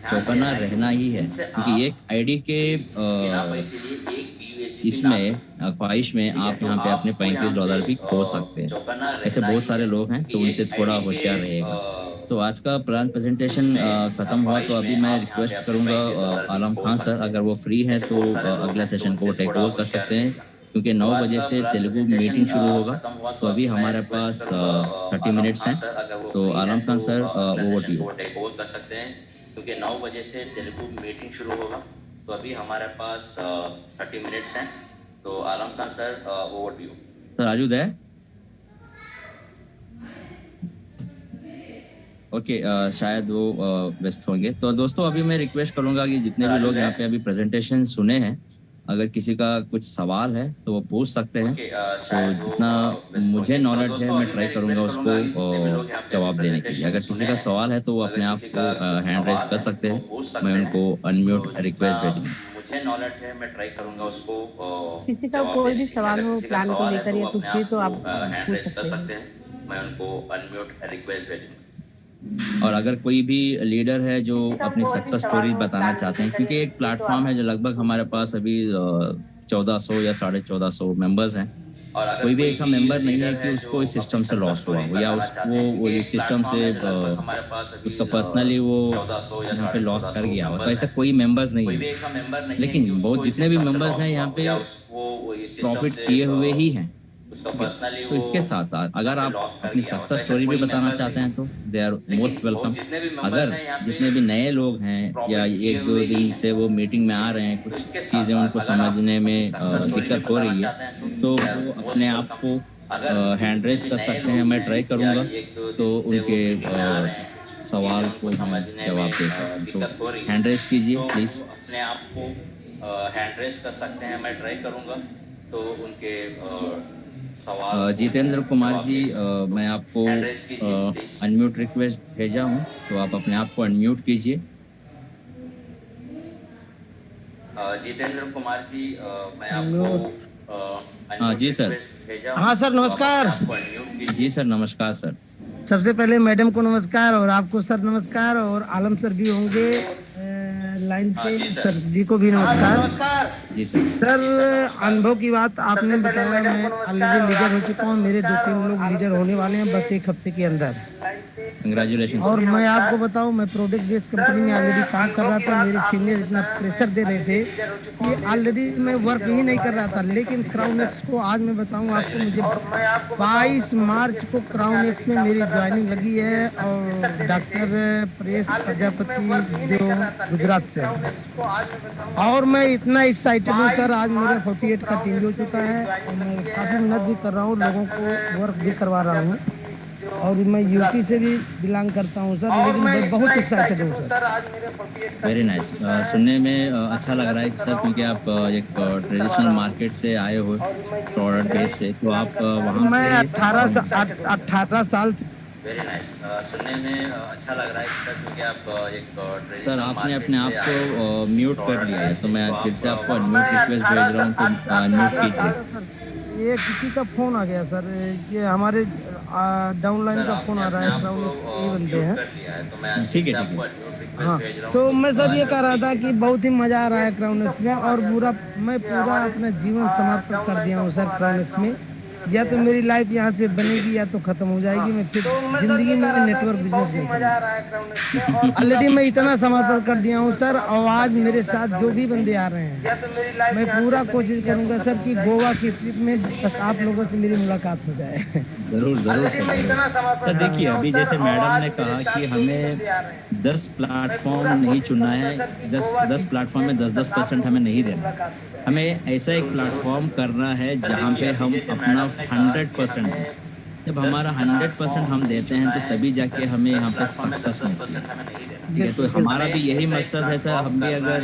चौकन्ना रहना ही है, क्योंकि एक आईडी के इसमें ख्वाहिश में आप यहाँ पे अपने $35 भी खो सकते हैं। ऐसे बहुत सारे लोग हैं, तो उनसे थोड़ा होशियार रहेगा। तो आज का प्लान प्रेजेंटेशन खत्म हुआ, तो अभी मैं रिक्वेस्ट करूंगा आलम खान सर, अगर वो फ्री हैं तो अगला सेशन को टेक ओवर कर सकते हैं, क्योंकि 9 बजे से तेलुगु मीटिंग शुरू होगा। तो अभी हमारे पास 30 मिनट्स हैं। तो Alam Khan sir, over to you. Take over कर सकते हैं, क्योंकि 9 बजे से तेलुगु मीटिंग शुरू होगा। तो अभी हमारे पास 30 मिनट्स हैं। तो Alam Khan sir, over to you. Sir, are you there? Okay शायद वो व्यस्त होंगे। तो दोस्तों अभी मैं रिक्वेस्ट करूंगा कि जितने भी लोग यहाँ पे अभी प्रेजेंटेशन सुने हैं, अगर किसी का कुछ सवाल है तो वो पूछ सकते हैं। तो जितना मुझे नॉलेज है मैं ट्राई करूंगा उसको जवाब देने के लिए। अगर किसी का सवाल है तो वो अपने आप को हैंड रेज कर सकते हैं, मैं उनको अनम्यूट रिक्वेस्ट भेजूंगा। मुझे नॉलेज है मैं ट्राई करूंगा उसको किसी का जवाब कोई देने भी के लिए। सवाल अगर हो किसी का प्लान को सवाल है लेकर तो या वो कुछ अपने भी आप तो को आप हैंड पूछ रेज कर सकते हैं। सकते हैं, मैं उनको अनम्यूट रिक्वेस्ट भेजूंगा। और अगर कोई भी लीडर है जो अपनी सक्सेस स्टोरी बताना चाहते हैं, क्योंकि एक प्लेटफॉर्म है जो लगभग हमारे पास अभी 1400 या 1450 मेंबर्स हैं। और अगर कोई भी ऐसा मेंबर नहीं है कि उसको इस सिस्टम से लॉस हुआ हो या वो इस सिस्टम से उसका पर्सनली वो यहाँ पे लॉस कर गया हो, तो ऐसा कोई मेंबर्स नहीं है। लेकिन बहुत जितने भी मेंबर्स हैं यहाँ पे प्रॉफिट किए हुए ही हैं। ठीक है, तो इसके साथ अगर आप अपनी सक्सेस स्टोरी भी बताना चाहते हैं तो दे आर मोस्ट वेलकम। अगर जितने भी नए लोग हैं या एक दो दिन से वो मीटिंग में आ रहे हैं, कुछ चीज़ें उनको समझने में दिक्कत हो रही है, तो वो अपने आप को हैंड रेस कर सकते हैं, मैं ट्राई करूँगा तो उनके सवाल को मैं जवाब दे सकूँ। तो हैंड रेस कीजिए प्लीज़। अपने आप को हैंड रेस कर सकते हैं, मैं ट्राई करूँगा तो उनके जितेंद्र कुमार जी, मैं आपको अनम्यूट रिक्वेस्ट भेजा हूँ, तो आप अपने आप को अनम्यूट कीजिए। जितेंद्र कुमार जी, मैं आपको हाँ जी सर। हाँ सर, नमस्कार। जी सर, नमस्कार सर। सबसे पहले मैडम को नमस्कार और आपको सर नमस्कार, और आलम सर भी होंगे लाइन पे, सर जी को भी नमस्कार। जी सर। सर, अनुभव की बात आपने बताया, मैं ऑलरेडी लीडर हो चुका हूँ, मेरे 2-3 लोग लीडर होने वाले हैं बस 1 हफ्ते के अंदर। कंग्रेचुलेशन। और मैं आपको बताऊं, मैं प्रोडक्ट बेस्ड कंपनी में ऑलरेडी काम कर रहा था। मेरे सीनियर इतना प्रेशर दे रहे थे कि ऑलरेडी मैं वर्क ही नहीं कर रहा था, लेकिन क्राउनेक्स को आज मैं बताऊं आपको, मुझे 22 मार्च को क्राउनेक्स में मेरी ज्वाइनिंग लगी है, और डॉक्टर परेश प्रजापति जो गुजरात से है। और मैं इतना एक्साइटेड हूँ सर, आज मेरा 48 का टीम हो चुका है और मैं काफ़ी मेहनत भी कर रहा हूँ, लोगों को वर्क भी करवा रहा हूँ, और मैं यूपी से भी बिलोंग करता हूँ सर, लेकिन मैं बहुत एक्साइटेड हूँ सर। Very nice. सुनने में अच्छा लग रहा है सर, क्योंकि आप एक ट्रेडिशनल मार्केट से आए हो, प्रोडक्ट बेस से, तो आप वहाँ मैं पे 18 साल से। Very nice. सुनने में अच्छा लग रहा है सर, क्योंकि आप एक सर आपने अपने आप को म्यूट कर लिया है, तो मैं फिर से आपको अनम्यूट रिक्वेस्ट भेज रहा हूँ, तो अनम्यूट कीजिए। ये किसी का फोन आ गया सर, ये हमारे डाउनलाइन का फोन आ रहा है, क्राउनेक्स के ही बंदे हैं। ठीक है ठीक है। हाँ, तो मैं सर ये कह रहा था कि बहुत ही मजा आ रहा है क्राउनेक्स में, और मैं पूरा अपना जीवन समर्पित कर दिया हूँ सर क्राउनेक्स में। या तो मेरी लाइफ यहाँ से बनेगी या तो खत्म हो जाएगी, मैं फिर जिंदगी में नेटवर्क बिजनेस नहीं करूँगा। ऑलरेडी मैं इतना समर्पण कर दिया हूँ सर, और आज मेरे साथ जो भी बंदे आ रहे हैं, मैं पूरा कोशिश करूंगा सर कि गोवा की ट्रिप में बस आप लोगों से मेरी मुलाकात हो जाए। जरूर जरूर सर। सर देखिए, अभी जैसे मैडम ने कहा कि हमें 10 प्लेटफॉर्म नहीं चुनना है, 10 प्लेटफॉर्म में 10% हमें नहीं देना। हमें ऐसा एक प्लेटफॉर्म करना है जहाँ पे हम अपना 100% दें। जब हमारा 100% हम देते हैं तो तभी जाके हमें यहाँ पे सक्सेस मिलती है। ठीक है, तो हमारा भी यही मकसद है सर। हम भी अगर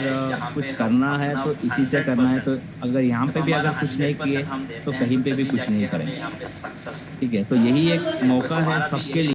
कुछ करना है तो इसी से करना है, तो अगर यहाँ पे भी अगर कुछ नहीं किए तो कहीं पे भी कुछ नहीं करेंगे। ठीक है, तो यही एक मौका है सबके लिए।